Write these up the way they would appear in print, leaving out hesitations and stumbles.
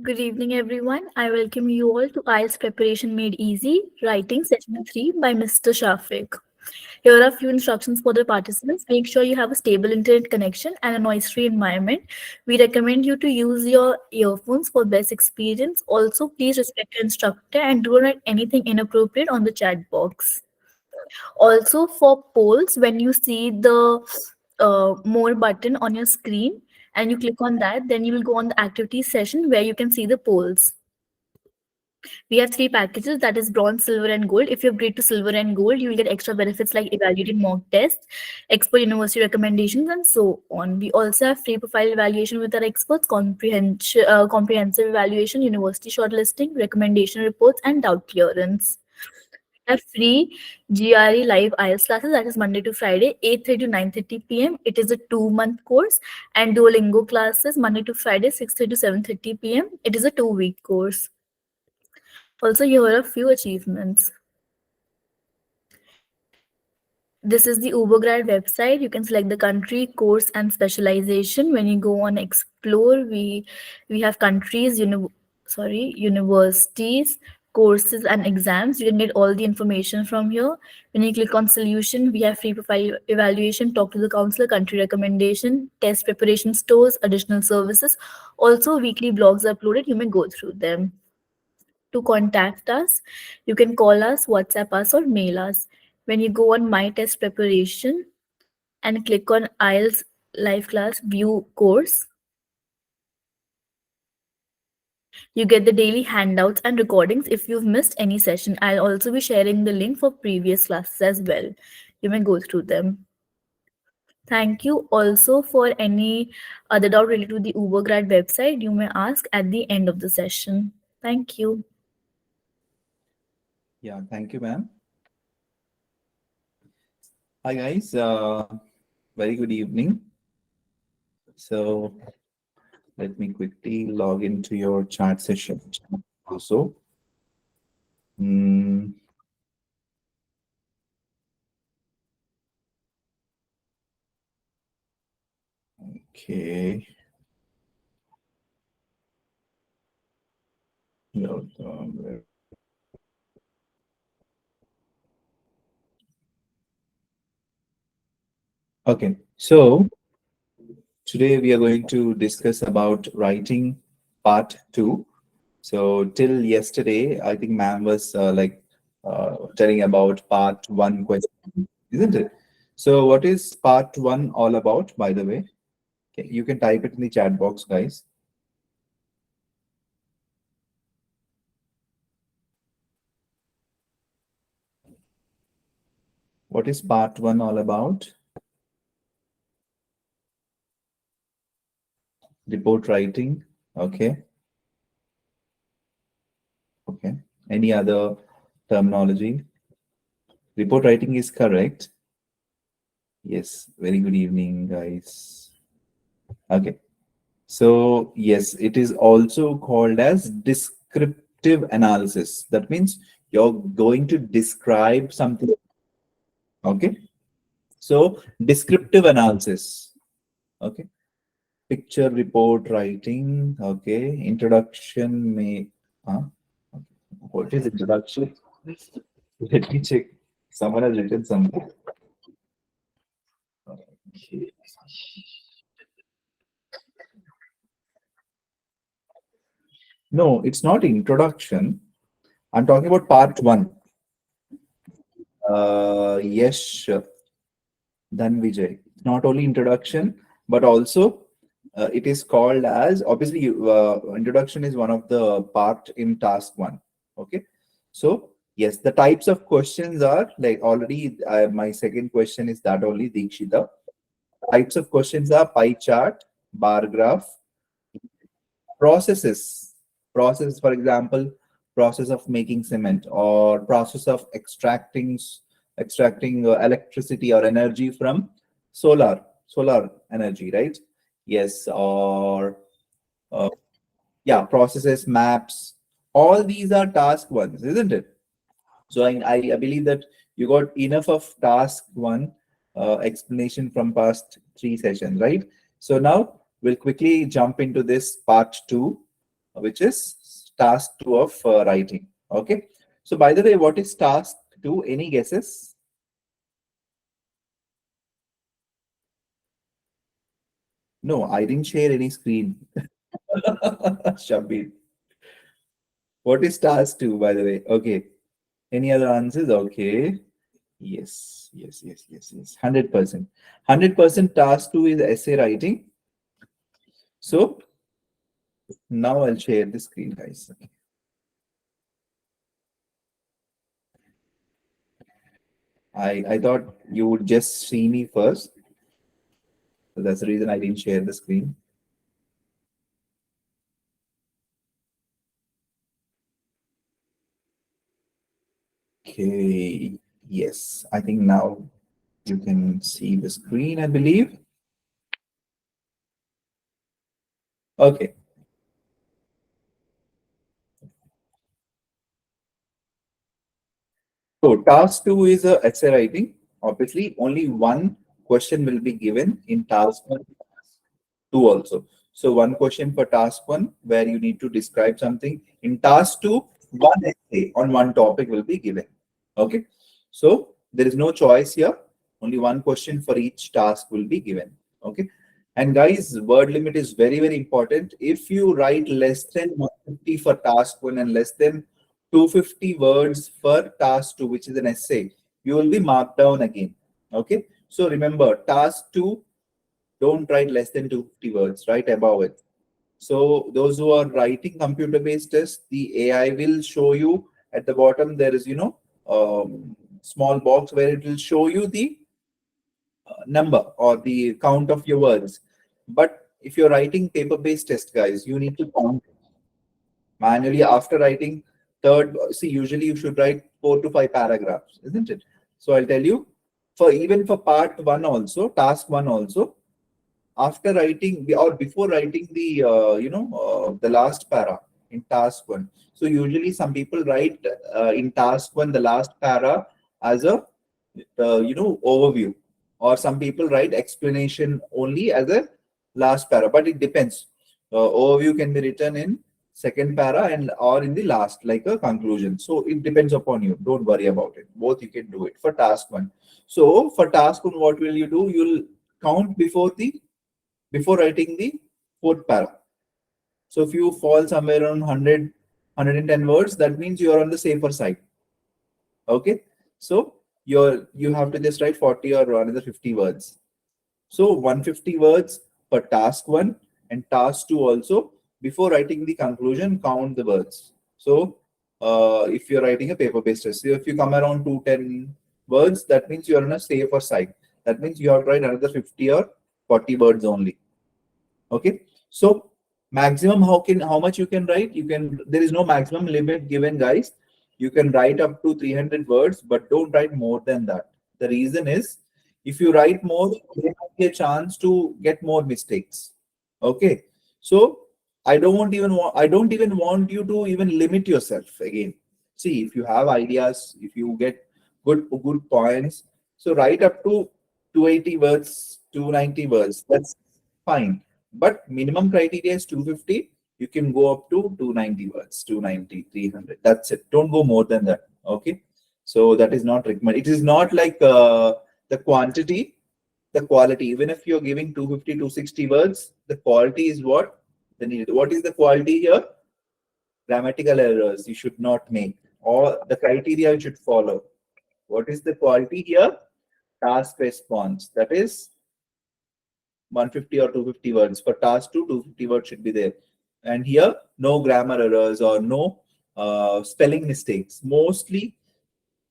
Good evening, everyone. I welcome you all to IELTS Preparation Made Easy, Writing Session 3 by Mr. Shafiq. Here are a few instructions for the participants. Make sure you have a stable internet connection and a noise-free environment. We recommend you to use your earphones for best experience. Also, please respect your instructor and do not write anything inappropriate on the chat box. Also, for polls, when you see the more button on your screen and you click on that, then you will go on the activity session where you can see the polls. We have three packages, that is bronze, silver, and gold. If you upgrade to silver and gold, you will get extra benefits like evaluating mock tests, expert university recommendations, and so on. We also have free profile evaluation with our experts, comprehensive evaluation, university shortlisting, recommendation reports, and doubt clearance. Have free GRE live IELTS classes, that is Monday to Friday, 8:30 to 9:30 p.m. It is a 2-month course. And Duolingo classes, Monday to Friday, 6:30 to 7:30 p.m. It is a 2-week course. Also, here are a few achievements. This is the Ubergrad website. You can select the country, course, and specialization. When you go on explore, we have countries, universities, courses, and exams. You can get all the information from here. When you click on solution, we have free profile evaluation, talk to the counselor, country recommendation, test preparation stores, additional services. Also, weekly blogs are uploaded. You may go through them. To contact us, you can call us, WhatsApp us, or mail us. When you go on My Test Preparation and click on IELTS Live Class View Course, you get the daily handouts and recordings if you've missed any session. I'll also be sharing the link for previous classes as well. You may go through them. Thank you. Also, for any other doubt related to the Ubergrad website, you may ask at the end of the session. Thank you. Yeah, thank you, ma'am. Hi, guys. Very good evening. So let me quickly log into your chat session also. Okay. No, okay, so today we are going to discuss about writing part 2. So till yesterday, I think ma'am was telling about part 1 question, isn't it? So what is part 1 all about, by the way? Okay, you can type it in the chat box, guys. What is part 1 all about? Report writing. Okay. Okay. Any other terminology? Report writing is correct. Yes. Very good evening, guys. Okay. So yes, it is also called as descriptive analysis. That means you're going to describe something. Okay. So descriptive analysis. Okay. Picture report writing. Okay. Introduction may. What is introduction? Let me check. Someone has written something. Okay. No, it's not introduction. I'm talking about part 1. Yes, then Vijay. Not only introduction, but also it is called as, obviously, introduction is one of the part in task 1. Okay. So yes, the types of questions are like already my second question is that only, Dikshita. Types of questions are pie chart, bar graph, process, for example, process of making cement, or process of extracting electricity or energy from solar energy, right? Yes. Or yeah, processes, maps, all these are task 1s, isn't it? So I believe that you got enough of task 1 explanation from past 3 sessions, right? So now we'll quickly jump into this part 2. which is task 2 of writing. Okay. So by the way, what is task 2? Any guesses? No, I didn't share any screen. Shabir. What is task 2, by the way? Okay. Any other answers? Okay. Yes, yes, yes, yes, yes. 100%. 100% task 2 is essay writing. So now I'll share the screen, guys. I thought you would just see me first. So that's the reason I didn't share the screen. Okay. Yes, I think now you can see the screen, I believe. Okay. So task 2 is a essay writing. Obviously, only one question will be given in task 1, 2 also. So one question for task 1 where you need to describe something. In task 2, one essay on one topic will be given. Okay. So there is no choice here. Only one question for each task will be given. Okay. And guys, word limit is very, very important. If you write less than 150 for task 1 and less than 250 words for task 2, which is an essay, you will be marked down again. Okay. So remember, task 2, don't write less than 250 words, write above it. So those who are writing computer-based tests, the AI will show you at the bottom, there is, small box where it will show you the number or the count of your words. But if you're writing paper-based test, guys, you need to count manually after writing third. See, usually you should write 4 to 5 paragraphs, isn't it? So I'll tell you, for even for part 1 also, task 1 also, after writing or before writing the the last para in task 1, so usually some people write in task 1 the last para as a overview, or some people write explanation only as a last para, but it depends. Overview can be written in second para and or in the last, like a conclusion. So it depends upon you, don't worry about it, both you can do it for task 1. So for task 1, what will you do? You'll count before writing the fourth para. So if you fall somewhere around 100, words, that means you are on the safer side. Okay. So you have to just write 40 or another 50 words. So 150 words for task 1 and task 2 also. Before writing the conclusion, count the words. So if you're writing a paper-based test, so if you come around 210 words, that means you're on a safer side. That means you have to write another 50 or 40 words only. Okay. So maximum, how much you can write? There is no maximum limit given, guys. You can write up to 300 words, but don't write more than that. The reason is, if you write more, there might be a chance to get more mistakes. Okay. So I don't even want you to even limit yourself again. See, if you have ideas, if you get good points, so write up to 280 words, 290 words. That's fine. But minimum criteria is 250. You can go up to 290 words, 290, 300. That's it. Don't go more than that. Okay. So that is not recommended. It is not like the quantity, the quality. Even if you're giving 250, 260 words, the quality is what the needed. What is the quality here? Grammatical errors you should not make, or the criteria you should follow. What is the quality here? Task response. That is 150 or 250 words. For task 2, 250 words should be there. And here, no grammar errors or no spelling mistakes. Mostly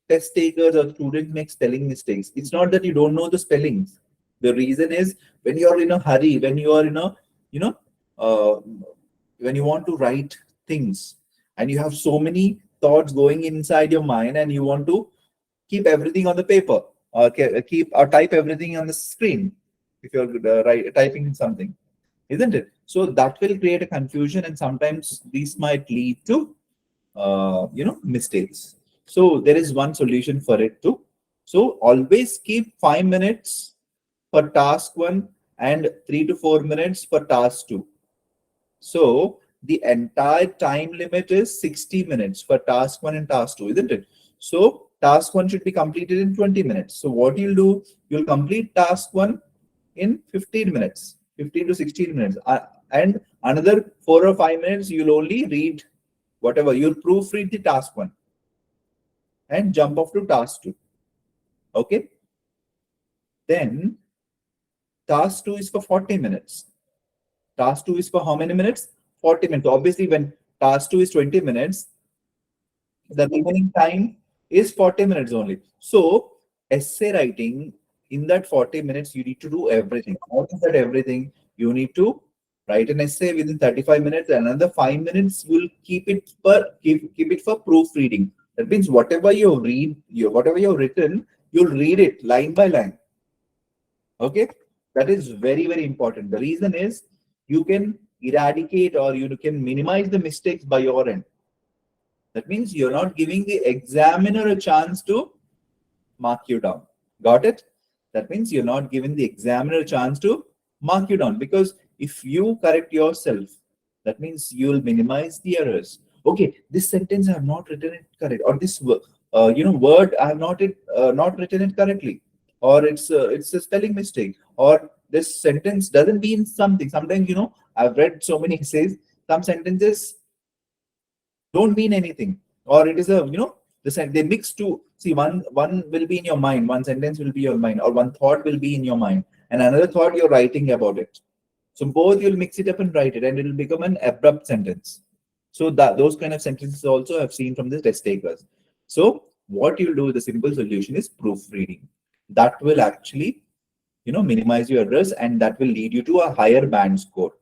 test takers or students make spelling mistakes. It's not that you don't know the spellings. The reason is, when you are in a hurry, when you are in a, uh, when you want to write things and you have so many thoughts going inside your mind and you want to keep everything on the paper, or keep or type everything on the screen if you're typing something, isn't it? So that will create a confusion, and sometimes these might lead to mistakes. So there is one solution for it too. So always keep 5 minutes for task 1 and 3 to 4 minutes for task 2. So the entire time limit is 60 minutes for task 1 and task 2, isn't it? So task 1 should be completed in 20 minutes. So what you'll do, you'll complete task 1 in 15 minutes, 15 to 16 minutes. And another 4 or 5 minutes, you'll only read whatever. You'll proofread the task 1 and jump off to task 2. Okay. Then task 2 is for 40 minutes. Task 2 is for how many minutes? 40 minutes. Obviously, when task 2 is 20 minutes, the remaining time is 40 minutes only. So essay writing, in that 40 minutes, you need to do everything. What is that everything? You need to write an essay within 35 minutes. Another 5 minutes, you'll keep it for proofreading. That means whatever you read, whatever you've written, you'll read it line by line. Okay, that is very, very important. The reason is you can eradicate or you can minimize the mistakes by your end. That means you're not giving the examiner a chance to mark you down. Got it? That means you're not giving the examiner a chance to mark you down, because if you correct yourself, that means you'll minimize the errors. Okay, this sentence I have not written it correct, or this word I have not written it correctly, or it's a spelling mistake, or this sentence doesn't mean something. Sometimes I've read so many essays, some sentences don't mean anything, or it is they mix two. See, one will be in your mind, one sentence will be your mind, or one thought will be in your mind, and another thought you're writing about it. So both you'll mix it up and write it, and it will become an abrupt sentence. So that those kind of sentences also I've seen from the test takers. So what you'll do, the simple solution is proofreading. That will actually minimize your errors, and that will lead you to a higher band score.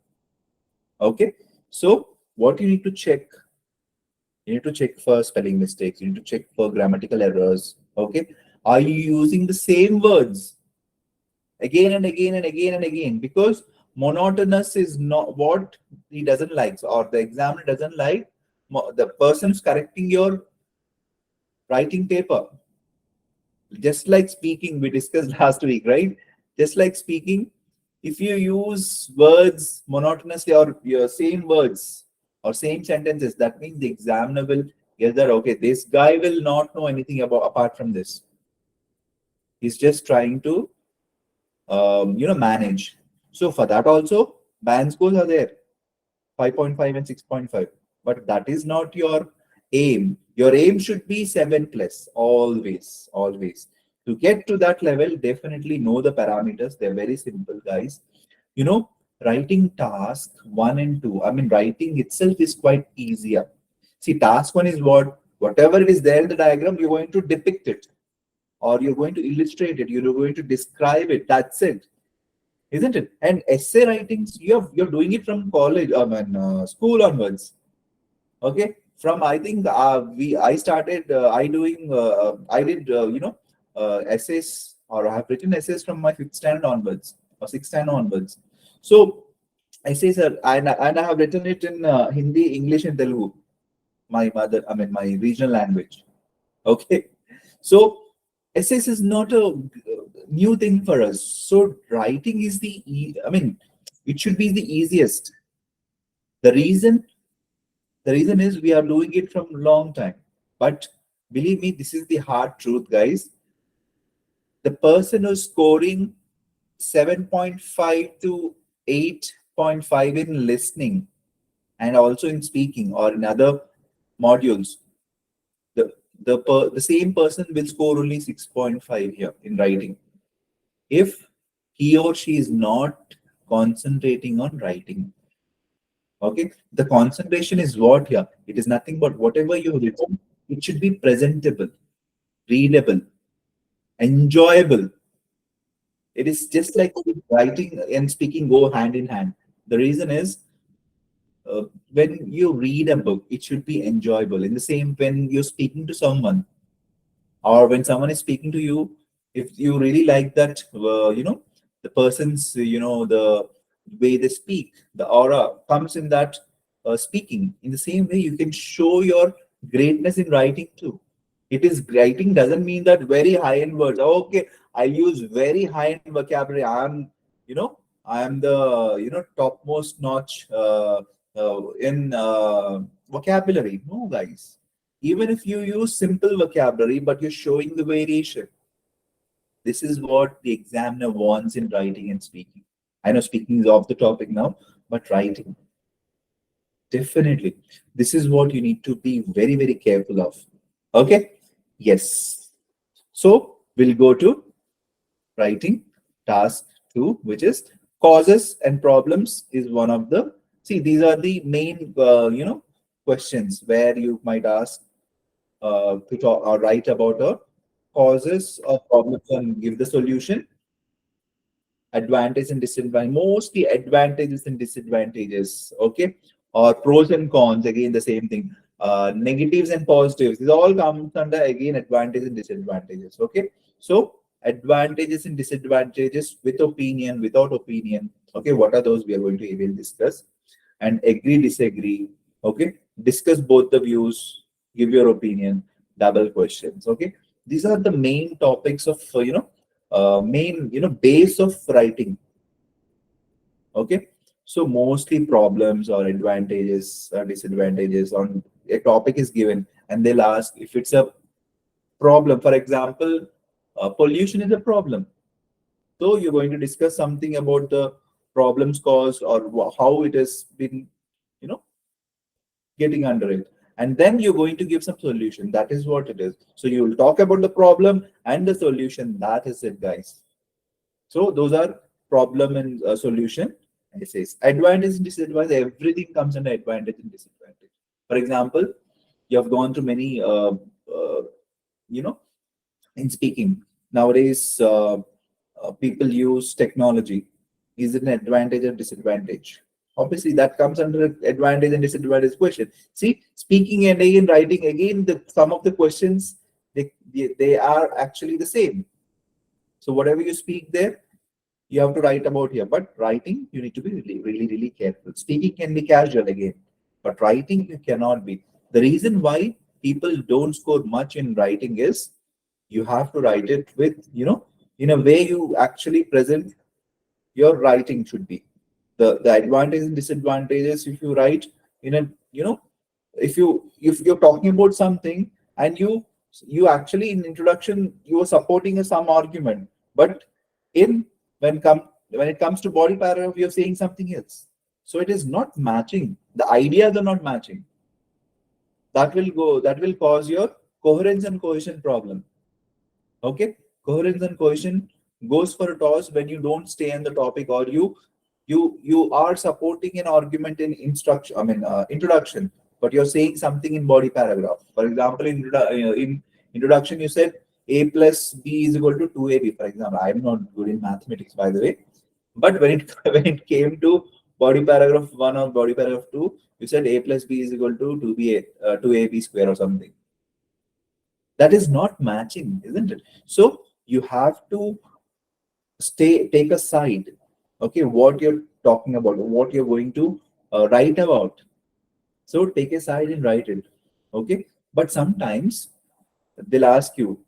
Okay, so what you need to check, you need to check for spelling mistakes, you need to check for grammatical errors. Okay, are you using the same words again and again and again and again? Because monotonous is not what he doesn't like, or the examiner doesn't like. The person's correcting your writing paper. Just like speaking, we discussed last week, right? Just like speaking, if you use words monotonously, or your same words or same sentences, that means the examiner will get that, okay, this guy will not know anything about apart from this. He's just trying to manage. So for that also, band scores are there, 5.5 and 6.5. But that is not your aim. Your aim should be 7+, always, always. To get to that level, definitely know the parameters. They're very simple, guys. Writing task 1 and 2, I mean, writing itself is quite easier. See, task 1 is whatever it is there in the diagram, you're going to depict it, or you're going to illustrate it, you're going to describe it. That's it, isn't it? And essay writings, you're doing it from college, school onwards. Okay, from I think I started I did essays, or I have written essays from my 5th standard onwards, or 6th standard onwards. So essays are, and I have written it in Hindi, English, and Telugu, my regional language. Okay, so essays is not a new thing for us. So writing is it should be the easiest. The reason is we are doing it from long time. But believe me, this is the hard truth, guys. The person who's scoring 7.5 to 8.5 in listening, and also in speaking or in other modules, the same person will score only 6.5 here in writing, if he or she is not concentrating on writing. Okay, the concentration is what here? It is nothing but whatever you've written, it should be presentable, readable, enjoyable. It is just like writing and speaking go hand in hand. The reason is, when you read a book, it should be enjoyable. In the same, when you're speaking to someone, or when someone is speaking to you, if you really like that, the person's, the way they speak, the aura comes in that speaking. In the same way, you can show your greatness in writing too. It is, writing doesn't mean that very high end words. Okay, I use very high end vocabulary. I am the topmost notch in vocabulary. No, guys. Even if you use simple vocabulary, but you're showing the variation. This is what the examiner wants in writing and speaking. I know speaking is off the topic now, but writing, definitely. This is what you need to be very, very careful of. Okay? Yes. So we'll go to writing task 2, which is causes and problems is one of the, see, these are the main, questions where you might ask to talk or write about a causes of problems and give the solution, advantage and disadvantage, mostly advantages and disadvantages, okay, or pros and cons, again the same thing, negatives and positives, this all comes under again advantages and disadvantages, okay. So advantages and disadvantages with opinion, without opinion, okay, what are those we are going to even discuss, and agree disagree, okay, discuss both the views, give your opinion, double questions, okay. These are the main topics of main base of writing, okay. So mostly problems or advantages or disadvantages on a topic is given, and they'll ask if it's a problem. For example, pollution is a problem, so you're going to discuss something about the problems caused or how it has been you know getting under it, and then you're going to give some solution. That is what it is. So you will talk about the problem and the solution. That is it, guys. So those are problem and solution essays. Advantage and disadvantage, everything comes under advantage and disadvantage. For example, you have gone through many, you know, in speaking. Nowadays, people use technology. Is it an advantage or disadvantage? Obviously, that comes under advantage and disadvantage question. See, speaking and again writing, again, some of the questions, they are actually the same. So whatever you speak there, you have to write about here. But writing, you need to be really, really, really careful. Speaking can be casual again, but writing you cannot be. The reason why people don't score much in writing is you have to write it with, in a way you actually present your writing should be. The advantages and disadvantages if you write in a, if you're talking about something and you actually in introduction you are supporting some argument, but in when it comes to body paragraph you're saying something else, so it is not matching, the ideas are not matching. That will cause your coherence and cohesion problem, okay. Coherence and cohesion goes for a toss when you don't stay on the topic, or you are supporting an argument in instruction, introduction, but you're saying something in body paragraph. For example, in introduction you said a plus b is equal to 2ab, for example. I'm not good in mathematics, by the way, but when it when it came to body paragraph 1 or body paragraph 2, you said a plus b is equal to 2ab square or something. That is not matching, isn't it? So you have to take a side, okay, what you're talking about, what you're going to write about. So take a side and write it, okay. But sometimes they'll ask you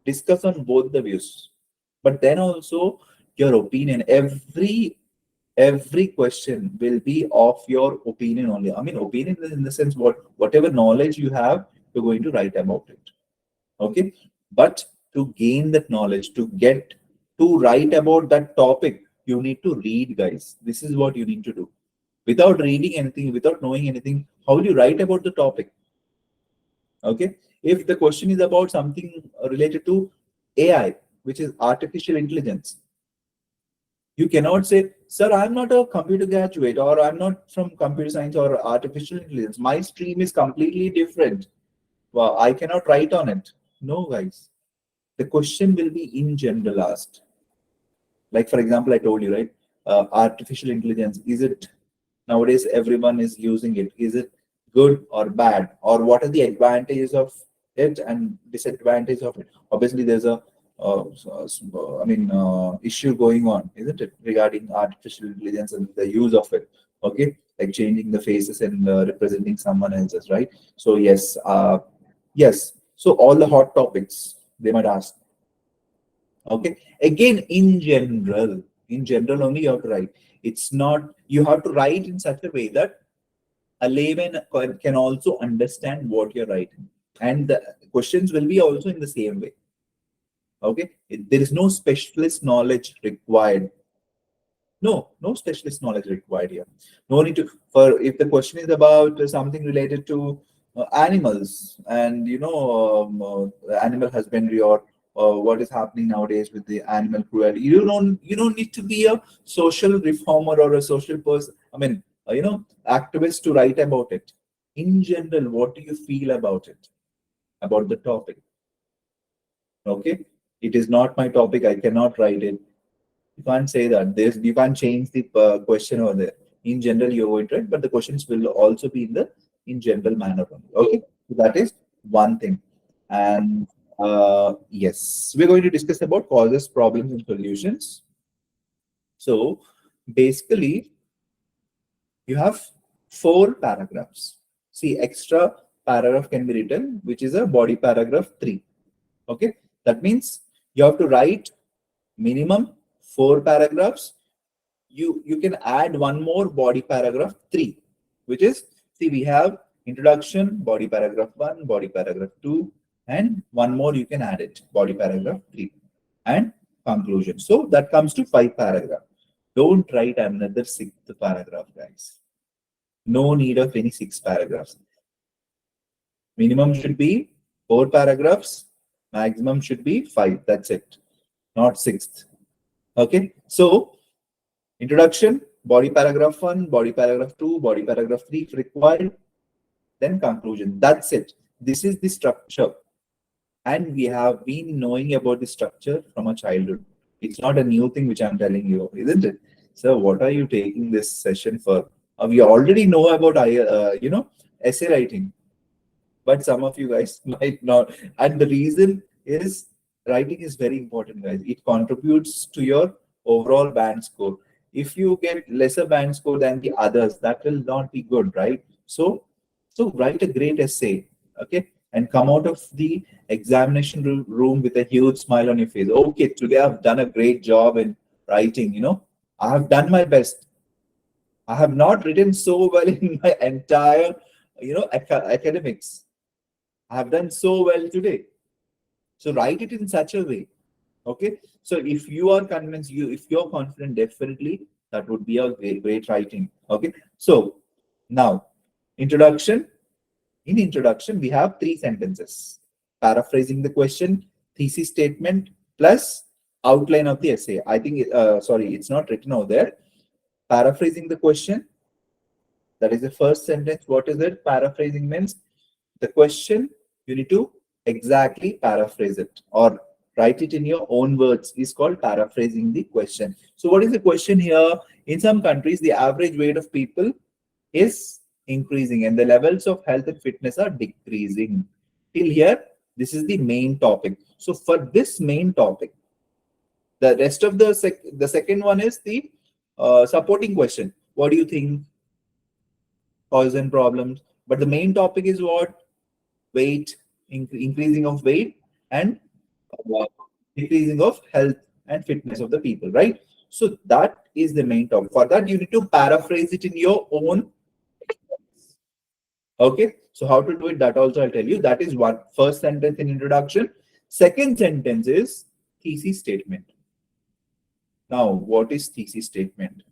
discuss on both the views, but then also your opinion. Every question will be of your opinion only. I mean, opinion in the sense whatever knowledge you have, you're going to write about it, okay. But to gain that knowledge, to write about that topic, you need to read, guys. This is what you need to do. Without reading anything, without knowing anything, how will you write about the topic, okay. If the question is about something related to AI, which is artificial intelligence, you cannot say, sir, I'm not a computer graduate, or I'm not from computer science or artificial intelligence, my stream is completely different, well, I cannot write on it. No, guys. The question will be in general asked. Like, for example, I told you, right? Artificial intelligence, is it nowadays everyone is using it? Is it good or bad? Or what are the advantages of it and disadvantages of it? Obviously, there's a issue going on, isn't it, regarding artificial intelligence and the use of it? Okay, like changing the faces and representing someone else's, right? So yes. So all the hot topics they might ask. Okay. Again, in general only you have to write. It's not, you have to write in such a way that a layman can also understand what you're writing, and the questions will be also in the same way. Okay, there is no specialist knowledge required. No specialist knowledge required here. No need to, for if the question is about something related to animals, and animal husbandry, or what is happening nowadays with the animal cruelty. You don't need to be a social reformer or a social person. I mean, activist to write about it. In general, what do you feel about it, about the topic? Okay, it is not my topic. I cannot write it. You can't say that. You can't change the question over there. In general, you're going to write, but the questions will also be in general manner only. Okay, so that is one thing. And yes, we're going to discuss about causes, problems, and solutions. So basically, you have 4 paragraphs. See, extra paragraph can be written, which is a body paragraph 3. Okay, that means you have to write minimum 4 paragraphs. You can add one more body paragraph 3, which is, see, we have introduction, body paragraph 1, body paragraph 2, and one more you can add it, body paragraph 3, and conclusion. So that comes to 5 paragraphs. Don't write another 6th paragraph, guys. No need of any 6 paragraphs. Minimum should be 4 paragraphs, maximum should be 5. That's it, not 6th. Okay, so introduction, body paragraph 1, body paragraph 2, body paragraph 3 if required, then conclusion. That's it. This is the structure. And we have been knowing about the structure from our childhood. It's not a new thing which I'm telling you, isn't it? So what are you taking this session for? We already know about essay writing, but some of you guys might not. And the reason is writing is very important, guys. It contributes to your overall band score. If you get lesser band score than the others, that will not be good, right? So write a great essay, okay, and come out of the examination room with a huge smile on your face. Okay, today I've done a great job in writing. I have done my best. I have not written so well in my entire, academics. I have done so well today. So write it in such a way. Okay. So if you are convinced, if you're confident, definitely that would be a great writing. Okay. So now, introduction. In introduction, we have 3 sentences: paraphrasing the question, thesis statement, plus outline of the essay. I think, sorry, it's not written over there. Paraphrasing the question. That is the first sentence. What is it? Paraphrasing means the question, you need to exactly paraphrase it or write it in your own words, is called paraphrasing the question. So what is the question here? In some countries, the average weight of people is increasing and the levels of health and fitness are decreasing. Till here, this is the main topic. So for this main topic, the rest of the second one is the supporting question. What do you think? Causes and problems. But the main topic is what? Weight, increasing of weight, and uh, decreasing of health and fitness of the people, right? So that is the main topic. For that, you need to paraphrase it in your own. Okay, so how to do it, that also I'll tell you. That is one first sentence in introduction. Second sentence is thesis statement. Now, what is thesis statement?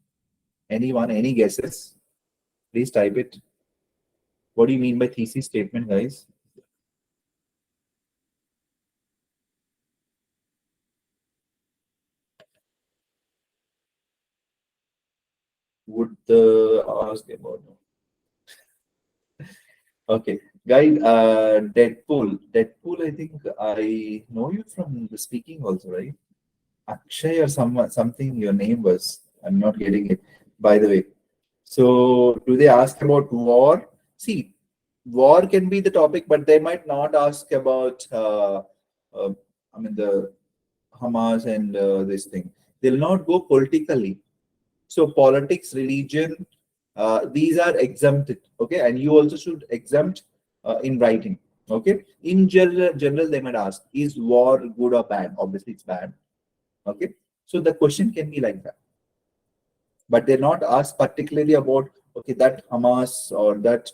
Anyone, any guesses? Please type it. What do you mean by thesis statement, guys? Would ask about. Okay, guys, Deadpool, I think I know you from the speaking also, right? Akshay or something your name was. I'm not getting it, by the way. So do they ask about war? See, war can be the topic, but they might not ask about uh, the Hamas and this thing. They'll not go politically. So politics, religion, these are exempted. Okay, and you also should exempt in writing. Okay, in general, they might ask, is war good or bad? Obviously, it's bad. Okay, so the question can be like that, but they're not asked particularly about Okay, that Hamas or that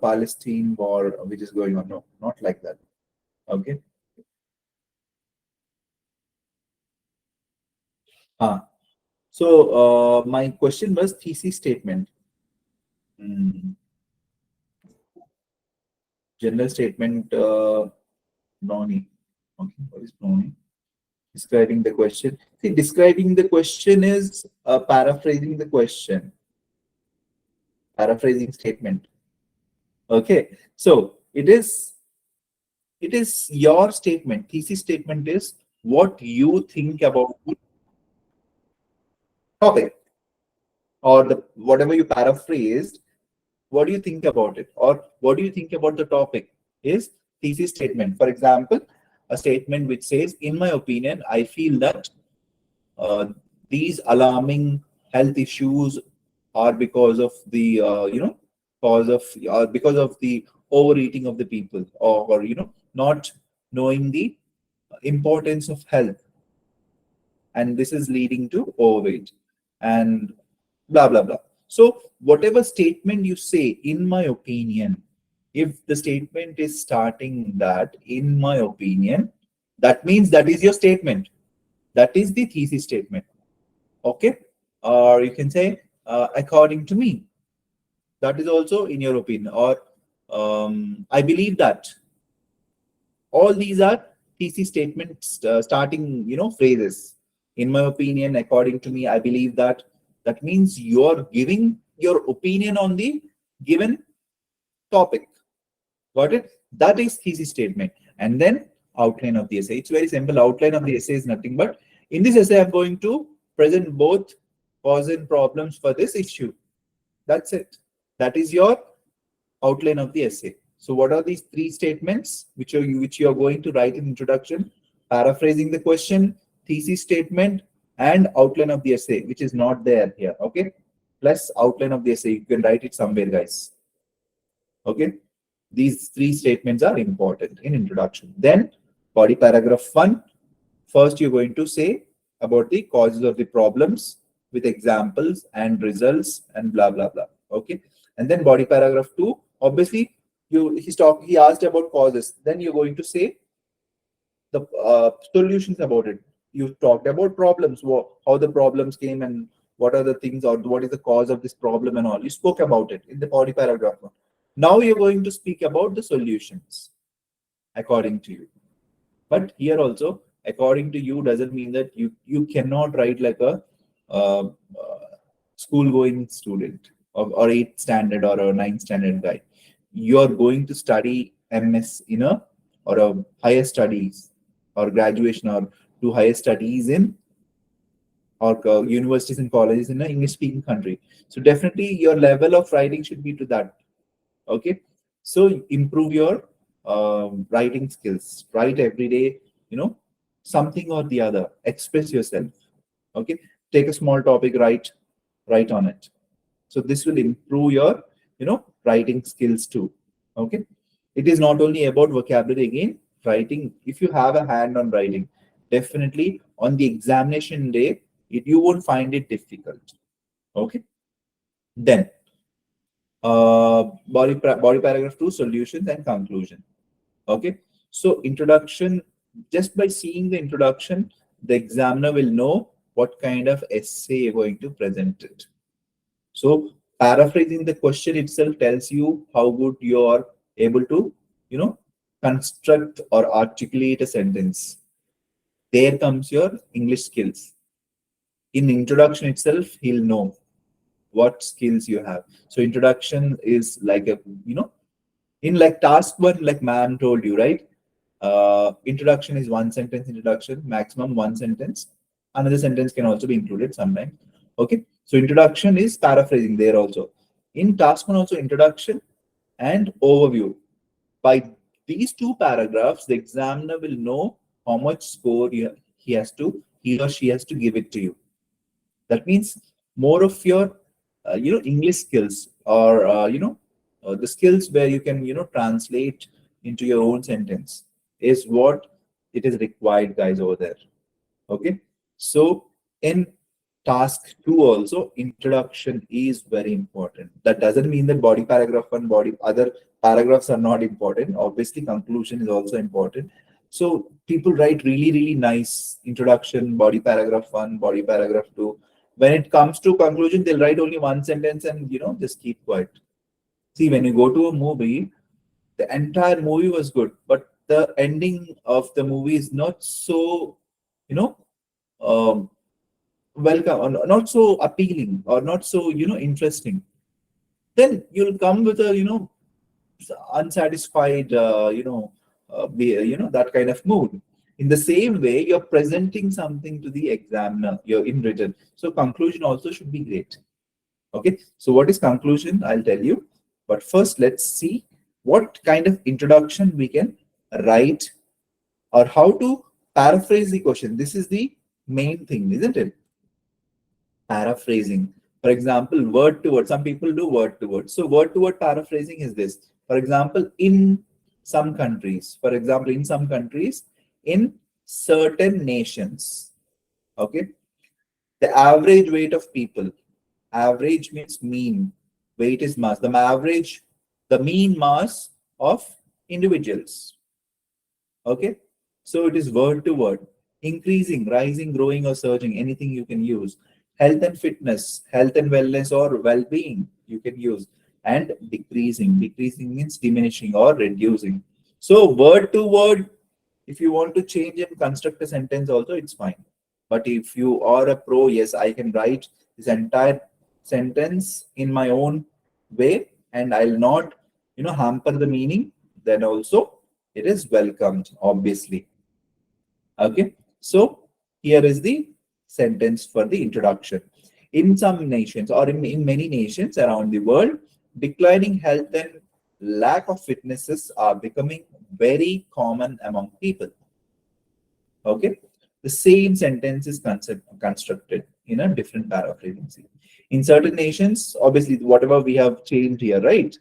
Palestine war which is going on. No, not like that. Okay. So my question was thesis statement. Hmm. General statement, Brownie. Okay, what is Brownie? Describing the question. See, describing the question is paraphrasing the question, paraphrasing statement. Okay, so it is your statement. Thesis statement is what you think about the topic or the whatever you paraphrased. What do you think about it, or what do you think about the topic? Is thesis statement. For example, a statement which says, "In my opinion, I feel that uh, these alarming health issues are because of the cause of because of the overeating of the people, or not knowing the importance of health, and this is leading to overweight and blah blah blah." So whatever statement you say, "in my opinion," if the statement is starting that "in my opinion," that means that is your statement. That is the thesis statement. Okay. Or you can say "according to me." That is also in your opinion. Or "I believe that." All these are thesis statements, starting phrases. "In my opinion," "according to me," "I believe that." That means you're giving your opinion on the given topic. Got it? That is thesis statement. And then outline of the essay. It's very simple. Outline of the essay is nothing but, in this essay I'm going to present both cause and problems for this issue. That's it. That is your outline of the essay. So what are these three statements which you are going to write in introduction? Paraphrasing the question, thesis statement, and outline of the essay, which is not there here. Okay. Plus outline of the essay. You can write it somewhere, guys. Okay. These three statements are important in introduction. Then body paragraph 1. First, you're going to say about the causes of the problems with examples and results and blah blah blah. Okay. And then body paragraph 2. Obviously, he asked about causes. Then you're going to say the solutions about it. You talked about problems, how the problems came, and what are the things, or what is the cause of this problem and all. You spoke about it in the body paragraph 1. Now you're going to speak about the solutions according to you. But here also, according to you doesn't mean that you cannot write like a uh, school going student, or 8th standard or a 9th standard guy. You're going to study MS in a, or a higher studies, or graduation, or do higher studies in, or universities and colleges in an English speaking country. So definitely your level of writing should be to that. Okay. So improve your writing skills. Write every day, something or the other. Express yourself. Okay. Take a small topic, write on it. So this will improve your writing skills too. Okay. It is not only about vocabulary. Again, writing, if you have a hand on writing, definitely on the examination day, you won't find it difficult. Okay. Then body paragraph 2, solutions and conclusion. Okay. So introduction, just by seeing the introduction, the examiner will know what kind of essay you're going to present it. So paraphrasing the question itself tells you how good you are able to construct or articulate a sentence. There comes your English skills. In introduction itself, he'll know what skills you have. So introduction is like a, in like task 1, like ma'am told you, right? Introduction is 1 sentence introduction, maximum 1 sentence. Another sentence can also be included sometimes. Okay. So introduction is paraphrasing there also. In task 1 also, introduction and overview. By these 2 paragraphs, the examiner will know how much score he or she has to give it to you. That means more of your English skills, or the skills where you can translate into your own sentence, is what it is required, guys, over there. Okay. So in task 2 also, introduction is very important. That doesn't mean that body paragraph 1, body other paragraphs are not important. Obviously, conclusion is also important. So people write really, really nice introduction, body paragraph 1, body paragraph 2. When it comes to conclusion, they'll write only one sentence and just keep quiet. See, when you go to a movie, the entire movie was good, but the ending of the movie is not so, you know, um, welcome, or not so appealing, or not so, interesting. Then you'll come with a, unsatisfied, that kind of mood. In the same way, you're presenting something to the examiner, you're in written. So conclusion also should be great. Okay, so what is conclusion? I'll tell you. But first, let's see what kind of introduction we can write, or how to paraphrase the question. This is the main thing, isn't it? Paraphrasing. For example, word to word. Some people do word to word. So word to word paraphrasing is this. For example, in some countries, in certain nations, okay, the average weight of people, average means mean, weight is mass, the mean mass of individuals. Okay, so it is word to word. Increasing, rising, growing, or surging, anything you can use. Health and fitness, health and wellness, or well-being, you can use. And decreasing, decreasing means diminishing or reducing. So word to word, if you want to change and construct a sentence also, it's fine. But if you are a pro, yes, I can write this entire sentence in my own way, and I'll not, hamper the meaning, then also it is welcomed, obviously. Okay, so here is the sentence for the introduction. In some nations, or in many nations around the world, declining health and lack of fitnesses are becoming very common among people. Okay, the same sentence is constructed in a different paraphrasing. In certain nations, obviously, whatever we have changed here, right?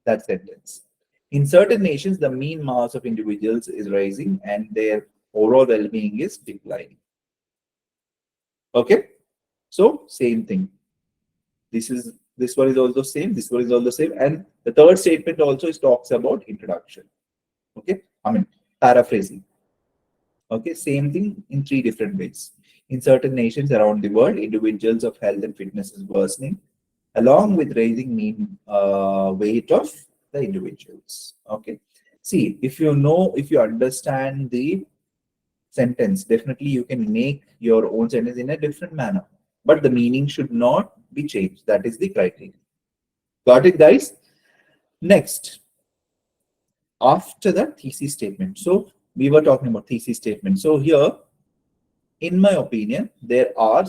That sentence. In certain nations, the mean mass of individuals is rising and their overall well-being is declining. Okay, so same thing. This one is also same. This one is also same, and the third statement also is talks about introduction. Okay, I mean paraphrasing. Okay, same thing in three different ways. In certain nations around the world, individuals of health and fitness is worsening, along with raising mean weight of the individuals. Okay, see, if you understand the sentence, definitely you can make your own sentence in a different manner, but the meaning should not be changed. That is the criteria. Got it, guys? Next, after the thesis statement. So we were talking about thesis statement. So here, in my opinion, there are,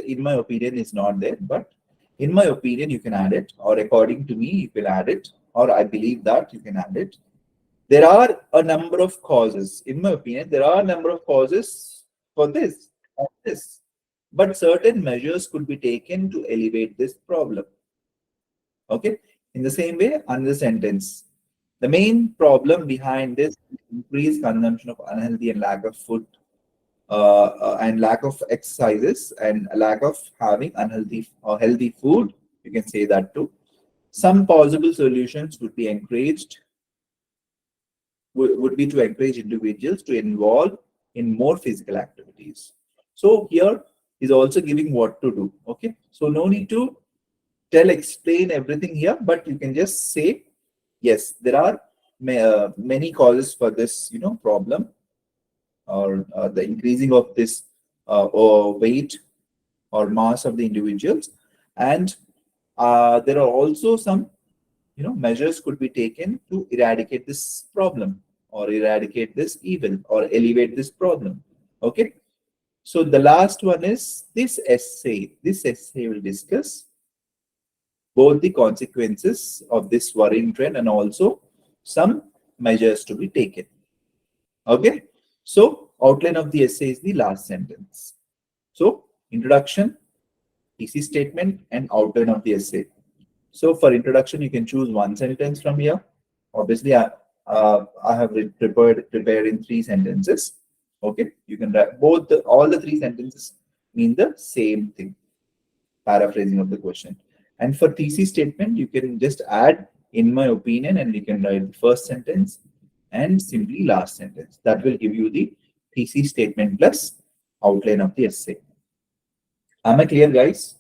in my opinion is not there, but in my opinion, you can add it, or according to me, you can add it, or I believe that you can add it. There are a number of causes. In my opinion, there are a number of causes for this, or this, but certain measures could be taken to elevate this problem. Okay. In the same way, another sentence. The main problem behind this increased consumption of unhealthy and lack of food, and lack of exercises, and lack of having unhealthy or healthy food. You can say that too. Some possible solutions would be encouraged would be to encourage individuals to involve in more physical activities. So here is also giving what to do. Okay, so no need to explain everything here, but you can just say yes, there are many causes for this problem, or the increasing of this or weight or mass of the individuals, and there are also some measures could be taken to eradicate this problem, or eradicate this evil, or elevate this problem. Okay, so the last one is this essay. This essay will discuss both the consequences of this worrying trend and also some measures to be taken. Okay, so outline of the essay is the last sentence. So introduction, thesis statement, and outline of the essay. So for introduction, you can choose one sentence from here. Obviously, I have prepared in three sentences. Okay, you can write all the three sentences mean the same thing, paraphrasing of the question. And for thesis statement, you can just add in my opinion, and you can write the first sentence and simply last sentence. That will give you the thesis statement plus outline of the essay. Am I clear, guys?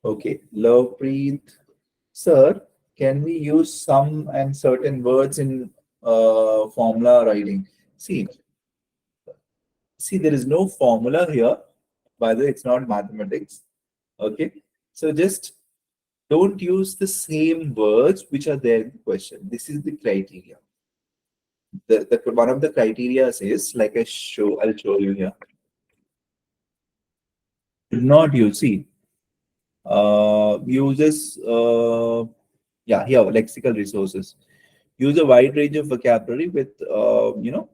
Okay. Lovepreet, sir, can we use some and certain words in formula writing? See, there is no formula here. By the way, it's not mathematics. Okay. So just don't use the same words which are there in the question. This is the criteria. The one of the criteria is like I'll show you here. Do not use, see, uses yeah, here lexical resources. Use a wide range of vocabulary with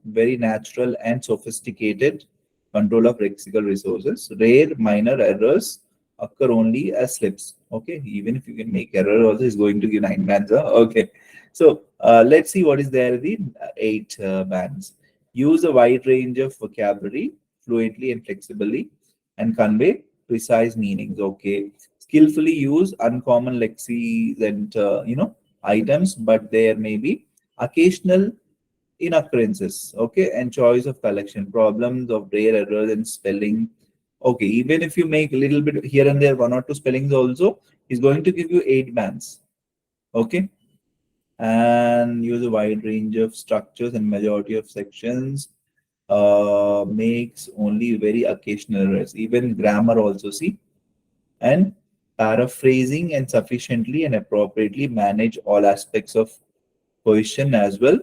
very natural and sophisticated control of lexical resources. Rare minor errors occur only as slips. Okay, even if you can make error, also is going to give 9 bands. Okay, so let's see what is there in the 8 bands. Use a wide range of vocabulary fluently and flexibly, and convey precise meanings. Okay, skillfully use uncommon lexis and items, but there may be occasional inoccurrences. Okay, and choice of collection, problems of rare errors and spelling. Okay, even if you make a little bit here and there, 1 or 2 spellings also is going to give you 8 bands. Okay, and use a wide range of structures and majority of sections. Makes only very occasional errors. Even grammar also, see, and paraphrasing and sufficiently and appropriately manage all aspects of cohesion as well,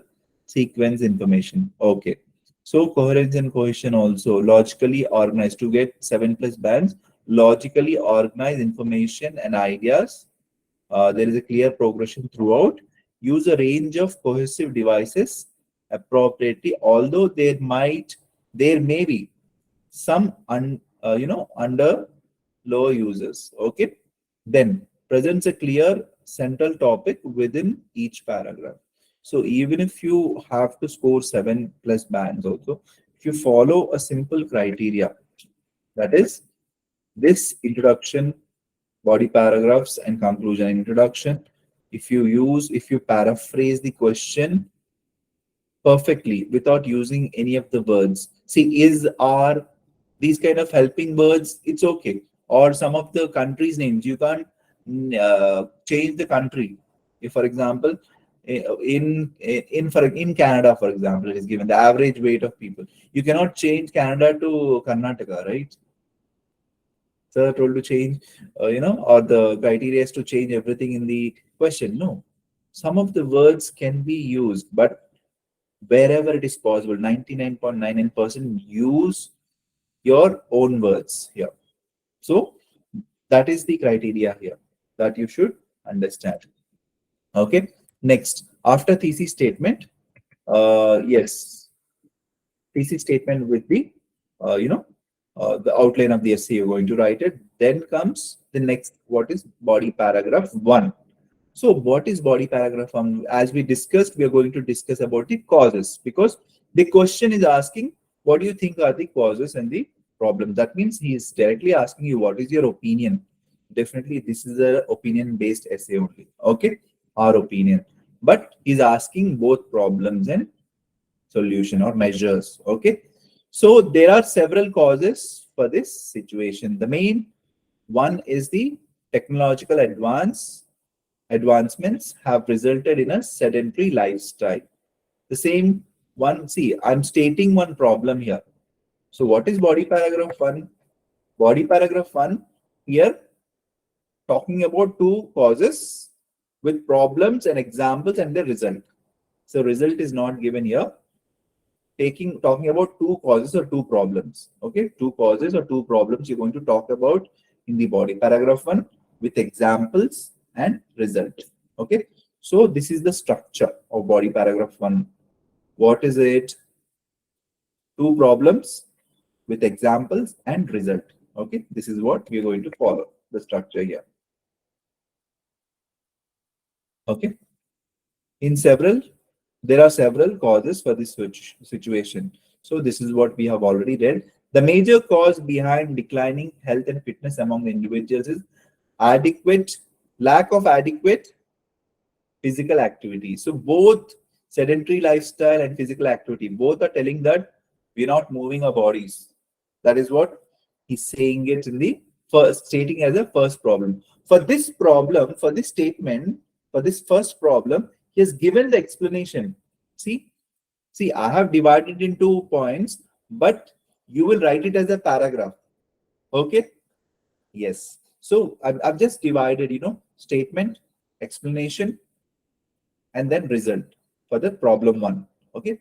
sequence information. Okay, so coherence and cohesion also logically organized to get 7+ bands. Logically organize information and ideas. There is a clear progression throughout. Use a range of cohesive devices appropriately, although there may be some under low users. Okay, then presents a clear central topic within each paragraph. So even if you have to score 7+ bands also, if you follow a simple criteria, that is this introduction, body paragraphs, and conclusion. Introduction, if you paraphrase the question perfectly without using any of the words, see, is, are, these kind of helping words, it's okay. Or some of the countries names, you can't change the country. If for example, in Canada, for example, it is given the average weight of people, you cannot change Canada to Karnataka, right? Sir told to change, or the criteria is to change everything in the question. No, some of the words can be used, but wherever it is possible, 99.99% use your own words here. So that is the criteria here that you should understand. Okay. Next, after thesis statement, yes, thesis statement with the the outline of the essay you're going to write it. Then comes the next, what is body paragraph 1. So what is body paragraph 1? As we discussed, we are going to discuss about the causes, because the question is asking what do you think are the causes and the problem. That means he is directly asking you what is your opinion. Definitely this is a opinion based essay only. Okay, our opinion, but he's asking both problems and solution or measures. Okay, so there are several causes for this situation. The main one is the technological advancements have resulted in a sedentary lifestyle. The same one, see, I'm stating one problem here. So what is body paragraph 1? Body paragraph 1 here talking about 2 causes with problems and examples and the result. So result is not given here. Talking about 2 causes or 2 problems. Okay, 2 causes or 2 problems you're going to talk about in the body paragraph 1 with examples and result. Okay, so this is the structure of body paragraph 1. What is it? 2 problems with examples and result. Okay, this is what we're going to follow, the structure here. Okay, there are several causes for this situation. So this is what we have already read. The major cause behind declining health and fitness among the individuals is lack of adequate physical activity. So both sedentary lifestyle and physical activity, both are telling that we're not moving our bodies. That is what he's saying it in the first, stating as a first problem. For this problem, for this statement, for this first problem, he has given the explanation. See, I have divided into points, but you will write it as a paragraph. Okay? Yes. So I've just divided, statement, explanation, and then result for the problem one. Okay.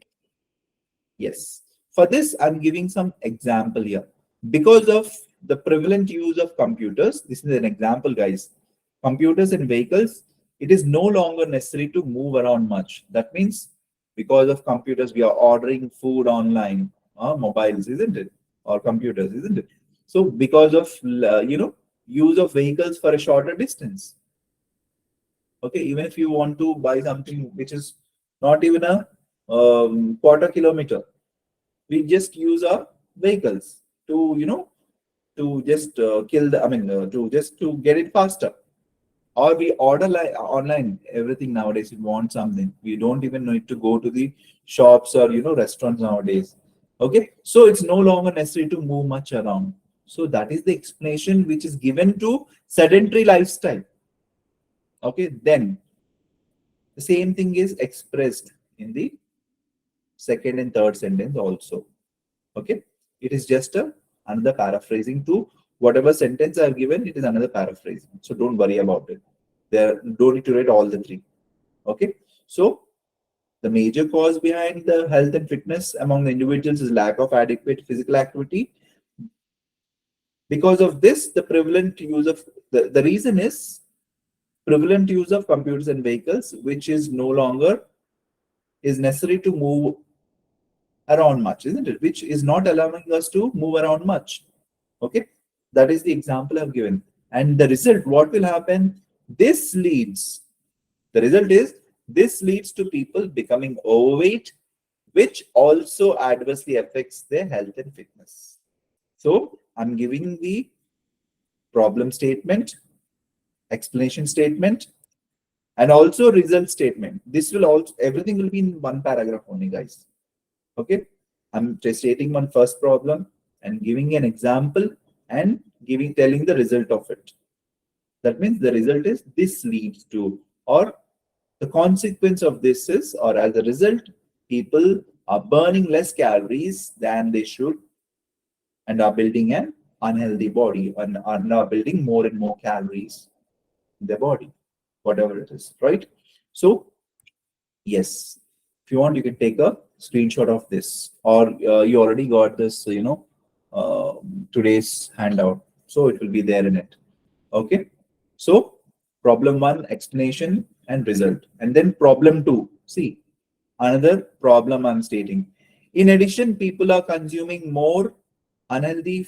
Yes. For this, I'm giving some example here. Because of the prevalent use of computers, this is an example, guys. Computers and vehicles, it is no longer necessary to move around much. That means because of computers, we are ordering food online, mobiles, isn't it? Or computers, isn't it? So because of, use of vehicles for a shorter distance. Okay, even if you want to buy something which is not even a quarter kilometer, we just use our vehicles to to just kill the, to just to get it faster. Or we order like online everything nowadays. If you want something, we don't even need to go to the shops or restaurants nowadays. Okay, so it's no longer necessary to move much around. So that is the explanation which is given to sedentary lifestyle. Okay, then the same thing is expressed in the second and third sentence also. Okay, it is just another paraphrasing to whatever sentence I've given. It is another paraphrasing, so don't worry about it. There, don't need to read all the three. Okay, so the major cause behind the health and fitness among the individuals is lack of adequate physical activity. Because of this, the prevalent use of the reason is prevalent use of computers and vehicles, which is no longer is necessary to move around much, isn't it? Which is not allowing us to move around much. Okay, that is the example I've given. And the result, what will happen? This leads, the result is this leads to people becoming overweight, which also adversely affects their health and fitness. So I'm giving the problem statement, explanation statement, and also result statement. This will also, everything will be in one paragraph only, guys. Okay, I'm just stating one first problem and giving an example and telling the result of it. That means the result is this leads to, or the consequence of this is, or as a result, people are burning less calories than they should and are building an unhealthy body and are now building more and more calories in their body, whatever it is, right? So yes, if you want, you can take a screenshot of this, or you already got this, today's handout, so it will be there in it. Okay, so problem one, explanation and result, and then problem two. See, another problem I'm stating. In addition, people are consuming more unhealthy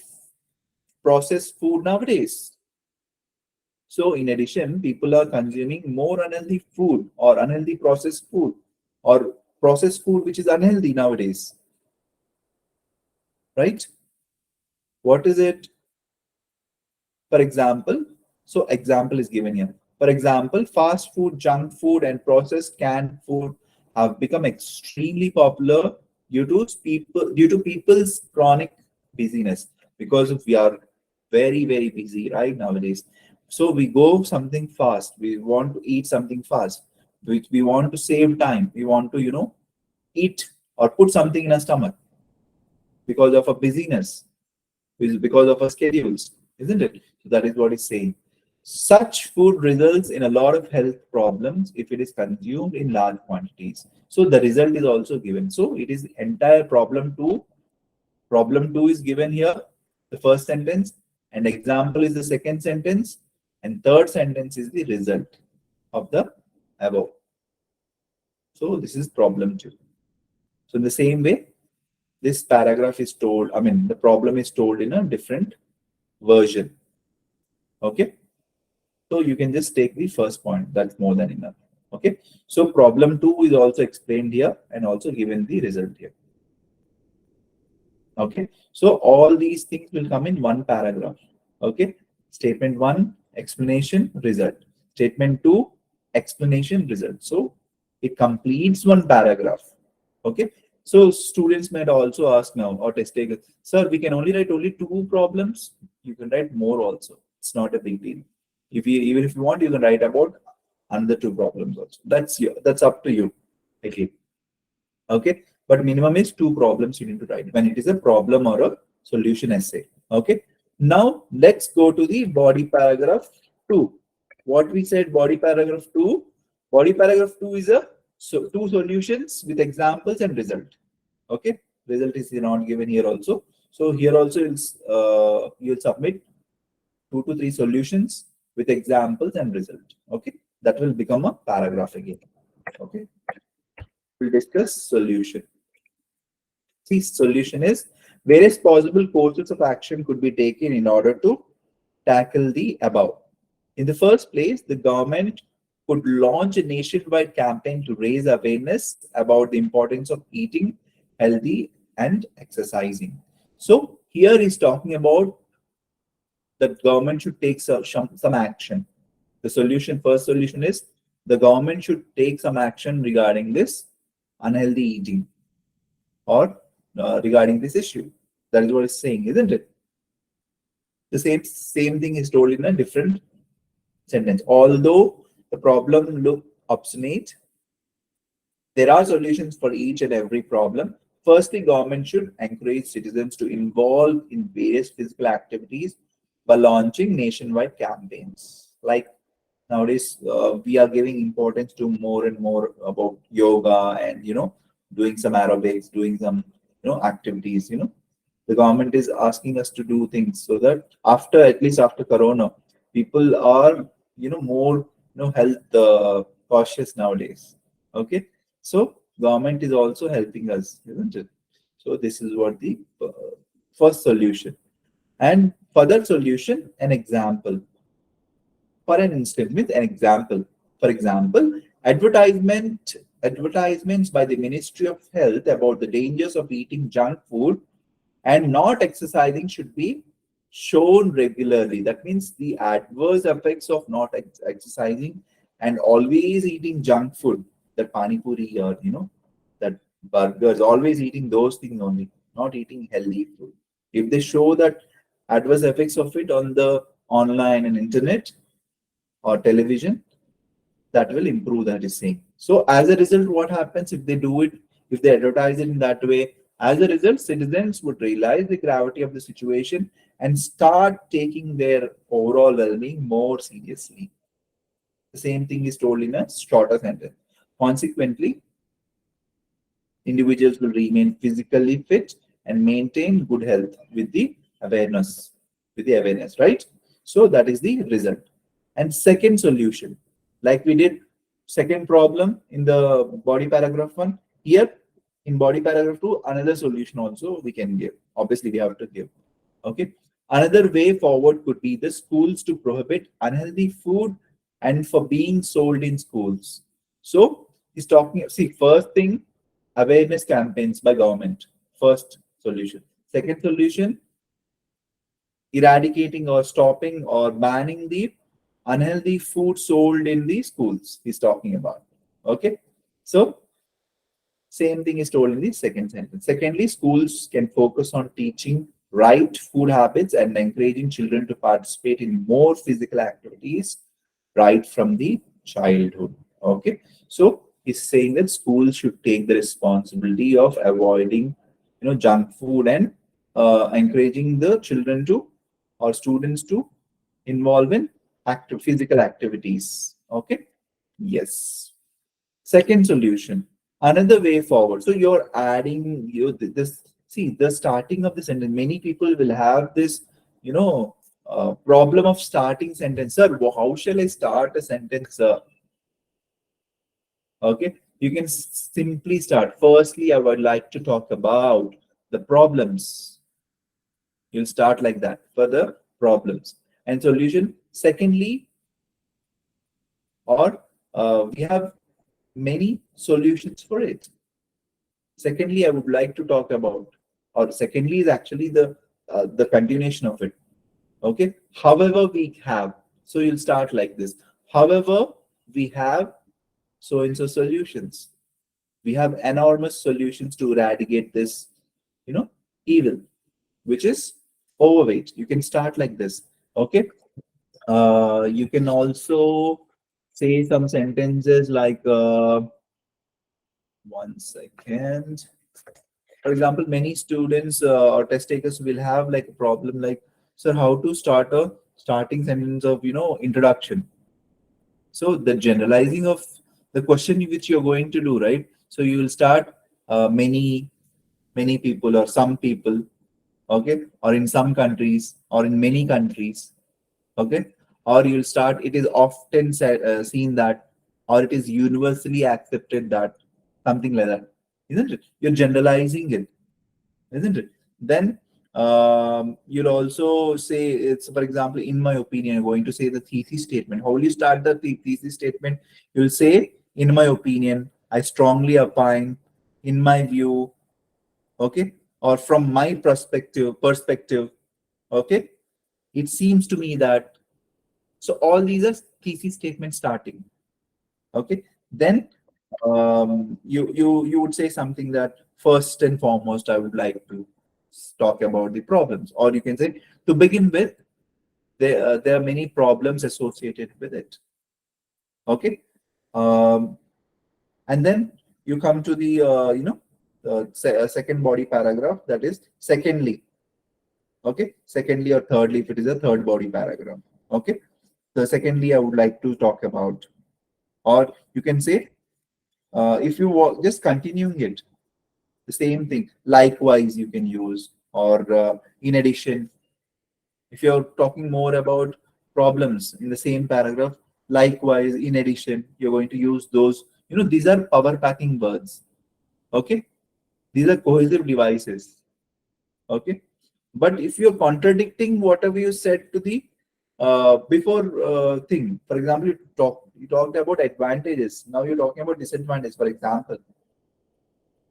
processed food nowadays. So in addition, people are consuming more unhealthy food or unhealthy processed food or processed food which is unhealthy nowadays. Right? What is it? For example, so example is given here. For example, fast food, junk food, and processed canned food have become extremely popular due to people's chronic busyness, because we are very, very busy right nowadays. So we go something fast. We want to eat something fast. We want to save time. We want to, eat or put something in our stomach because of a busyness, because of our schedules, isn't it? So that is what it's saying. Such food results in a lot of health problems if it is consumed in large quantities. So the result is also given. So it is entire problem two. Problem two is given here, the first sentence, and example is the second sentence, and third sentence is the result of the above. So this is problem two. So in the same way, this paragraph is told, the problem is told in a different version. Okay. So you can just take the first point. That's more than enough. Okay. So problem two is also explained here and also given the result here. Okay, so all these things will come in one paragraph. Okay, statement 1, explanation, result. Statement 2, explanation, result. So it completes one paragraph. Okay, so students might also ask now or test takers, sir, we can only write only 2 problems. You can write more also. It's not a big deal. If you even if you want, you can write about another 2 problems also. That's up to you. Okay. Okay, but minimum is 2 problems you need to write when it is a problem or a solution essay. Okay, now let's go to the body paragraph 2. What we said, body paragraph 2. Body paragraph 2 is a 2 solutions with examples and result. Okay, result is not given here also. So here also you'll submit 2 to 3 solutions with examples and result. Okay, that will become a paragraph again. Okay, we'll discuss solution. The solution is various possible courses of action could be taken in order to tackle the above. In the first place, the government could launch a nationwide campaign to raise awareness about the importance of eating healthy and exercising. So here he's talking about that government should take some action. The solution, first solution is the government should take some action regarding this unhealthy eating or regarding this issue. That is what it's saying, isn't it? The same thing is told in a different sentence. Although the problem look obstinate, there are solutions for each and every problem. Firstly, government should encourage citizens to involve in various physical activities by launching nationwide campaigns. Like nowadays, we are giving importance to more and more about yoga and doing some aerobics, doing some activities. The government is asking us to do things so that after at least after corona, people are more health cautious nowadays. Okay, so government is also helping us, isn't it? So this is what the first solution. And further solution, an example. For an instance, with an example. For example, advertisements by the Ministry of Health about the dangers of eating junk food and not exercising should be shown regularly. That means the adverse effects of not exercising and always eating junk food, that pani puri or that burgers, always eating those things only, not eating healthy food. If they show that adverse effects of it on the online and internet or television, that will improve, that is saying. So as a result, what happens if they do it, if they advertise it in that way, as a result, citizens would realize the gravity of the situation and start taking their overall well-being more seriously. The same thing is told in a shorter sentence. Consequently, individuals will remain physically fit and maintain good health with the awareness, right? So that is the result. And second solution, like we did second problem in the body paragraph 1, here in body paragraph 2, another solution also we can give. Obviously, we have to give. Okay. Another way forward could be the schools to prohibit unhealthy food and for being sold in schools. So he's talking, see, first thing, awareness campaigns by government. First solution. Second solution, eradicating or stopping or banning the unhealthy food sold in the schools he's talking about. Okay. So same thing is told in the second sentence. Secondly, schools can focus on teaching right food habits and encouraging children to participate in more physical activities right from the childhood. Okay. So he's saying that schools should take the responsibility of avoiding, junk food and encouraging the children to or students to involve in active physical activities. Okay. Yes. Second solution, another way forward. So you're adding this. See, the starting of the sentence. Many people will have this, problem of starting sentence. Sir, how shall I start a sentence, sir? Okay, you can simply start. Firstly, I would like to talk about the problems. You'll start like that for the problems and solution. Secondly, or we have many solutions for it. Secondly, I would like to talk about, or secondly is actually the continuation of it. Okay. However, we have. So you'll start like this. However, we have so and so solutions. We have enormous solutions to eradicate this, you know, evil, which is overweight. You can start like this. Okay. You can also say some sentences like, one second. For example, many students or test takers will have like a problem like, sir, how to start a starting sentence of, introduction. So the generalizing of the question which you're going to do, right? So you will start many people or some people, okay, or in some countries or in many countries, okay, or you'll start. It is often seen that, or it is universally accepted that, something like that, isn't it? You're generalizing it, isn't it? Then you'll also say it's, for example, in my opinion, I'm going to say the thesis statement. How will you start the thesis statement? You'll say, in my opinion, I strongly opine, in my view, okay, or from my perspective, okay, it seems to me that. So all these are thesis statements starting. Okay. Then you would say something that, first and foremost, I would like to talk about the problems, or you can say, to begin with, there are many problems associated with it. Okay. um, and then you come to the second body paragraph, that is secondly. Okay, secondly or thirdly, if it is a third body paragraph. Okay, so secondly I would like to talk about, or you can say, if you just continuing it, the same thing, likewise you can use, or in addition. If you're talking more about problems in the same paragraph, likewise, in addition, you're going to use those. These are power packing words. Okay, these are cohesive devices. Okay, but if you're contradicting whatever you said to the before thing, for example, you talked about advantages, now you're talking about disadvantage, for example.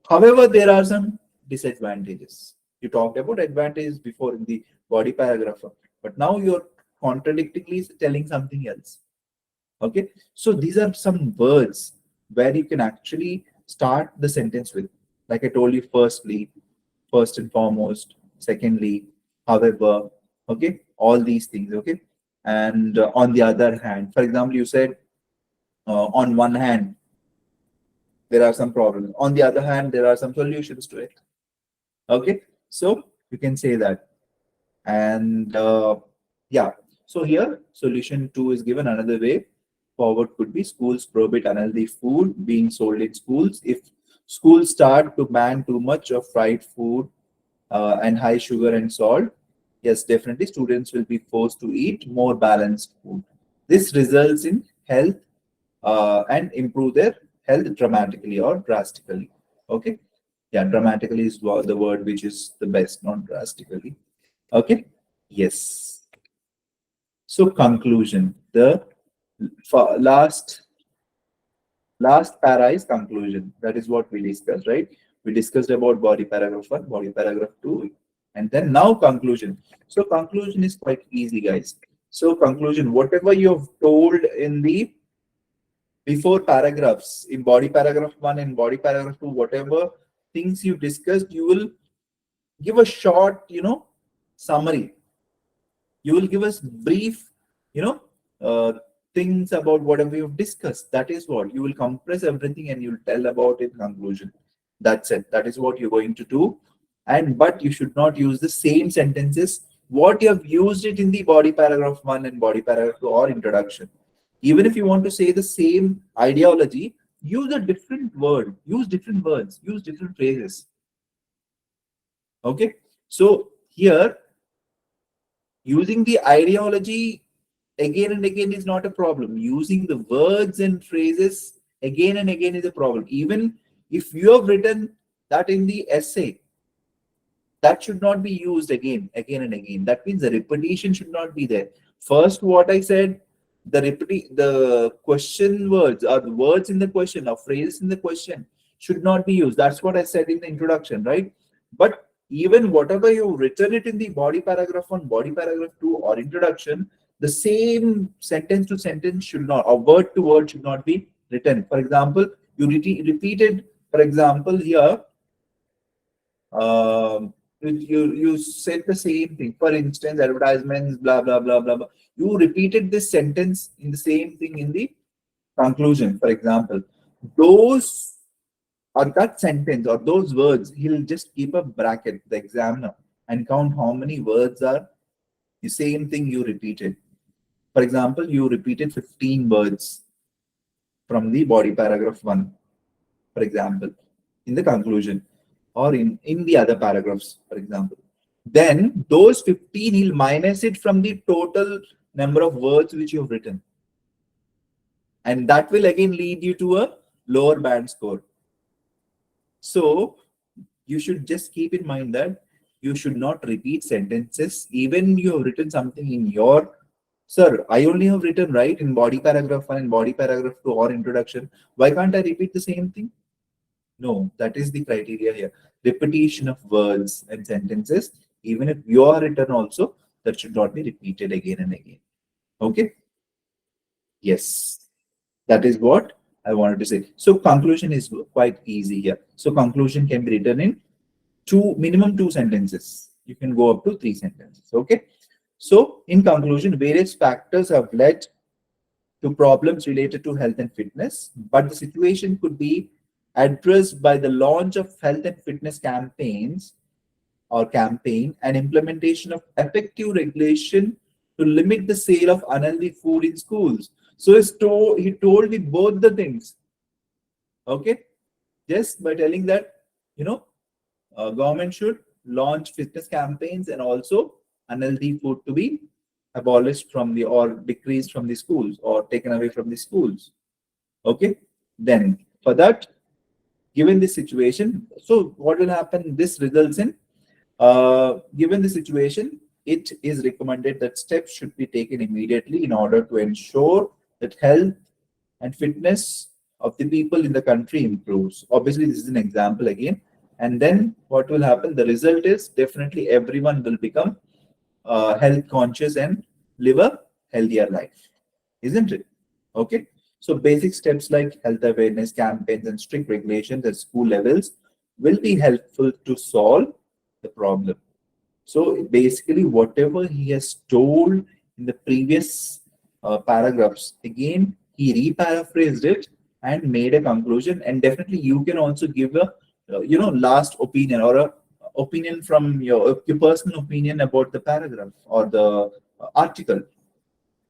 However, there are some disadvantages. You talked about advantages before in the body paragraph, but now you're contradictingly telling something else. Okay, so these are some words where you can actually start the sentence with, like I told you, firstly, first and foremost, secondly, however, okay, all these things. Okay, and on the other hand, for example, you said, on one hand there are some problems, on the other hand there are some solutions to it. Okay, so you can say that. And yeah, so here solution 2 is given. Another way forward could be, schools prohibit unhealthy food being sold in schools. If schools start to ban too much of fried food and high sugar and salt, yes, definitely students will be forced to eat more balanced food. This results in health and improve their health dramatically or drastically. Okay, yeah, dramatically is the word which is the best, not drastically. Okay, yes. So conclusion, the last para is conclusion. That is what we discussed, right? We discussed about body paragraph 1, body paragraph 2, and then now conclusion. So conclusion is quite easy, guys. So conclusion, whatever you've told in the before paragraphs, in body paragraph 1 and body paragraph 2, whatever things you discussed, you will give a short, summary. You will give us brief, you know, uh, things about whatever you've discussed. That is what you will compress everything and you'll tell about it. Conclusion. That's it. That is what you're going to do. And but you should not use the same sentences what you have used it in the body paragraph 1 and body paragraph 2 or introduction. Even if you want to say the same ideology, use a different word, use different words, use different phrases. Okay. So here, using the ideology again and again is not a problem. Using the words and phrases again and again is a problem. Even if you have written that in the essay, that should not be used again and again. That means the repetition should not be there. First, what I said, the question words or the words in the question or phrases in the question should not be used. That's what I said in the introduction, right? But Even whatever you've written it in the body paragraph 1, body paragraph 2, or introduction, the same sentence to sentence should not, or word to word should not be written. For example, you repeated, for example, here, you said the same thing. For instance, advertisements, blah blah blah blah blah. You repeated this sentence in the same thing in the conclusion. For example, those or that sentence or those words, he'll just keep a bracket, the examiner, and count how many words are the same thing you repeated. For example, you repeated 15 words from the body paragraph 1, for example, in the conclusion, or in the other paragraphs, for example. Then those 15, he'll minus it from the total number of words which you've written. And that will again lead you to a lower band score. So you should just keep in mind that you should not repeat sentences. Even you have written something in your, sir, I only have written right in body paragraph 1 and body paragraph 2 or introduction. Why can't I repeat the same thing? No, that is the criteria here. Repetition of words and sentences, even if you are written also, that should not be repeated again and again. Okay? Yes. That is what I wanted to say. So conclusion is quite easy here. So conclusion can be written in minimum two sentences. You can go up to 3 sentences. Okay. So in conclusion, various factors have led to problems related to health and fitness, but the situation could be addressed by the launch of health and fitness campaigns or campaign and implementation of effective regulation to limit the sale of unhealthy food in schools. So he told me both the things. Okay, just by telling that, government should launch fitness campaigns and also unhealthy food to be abolished from the or decreased from the schools or taken away from the schools. Okay, then for that, given the situation, so what will happen? This results in, given the situation, it is recommended that steps should be taken immediately in order to ensure that health and fitness of the people in the country improves. Obviously, this is an example again. And then what will happen? The result is definitely everyone will become health conscious and live a healthier life, isn't it? Okay. So basic steps like health awareness campaigns and strict regulations at school levels will be helpful to solve the problem. So basically, whatever he has told in the previous paragraphs, again, he reparaphrased it and made a conclusion. And definitely, you can also give a last opinion or a opinion from your personal opinion about the paragraph or the article.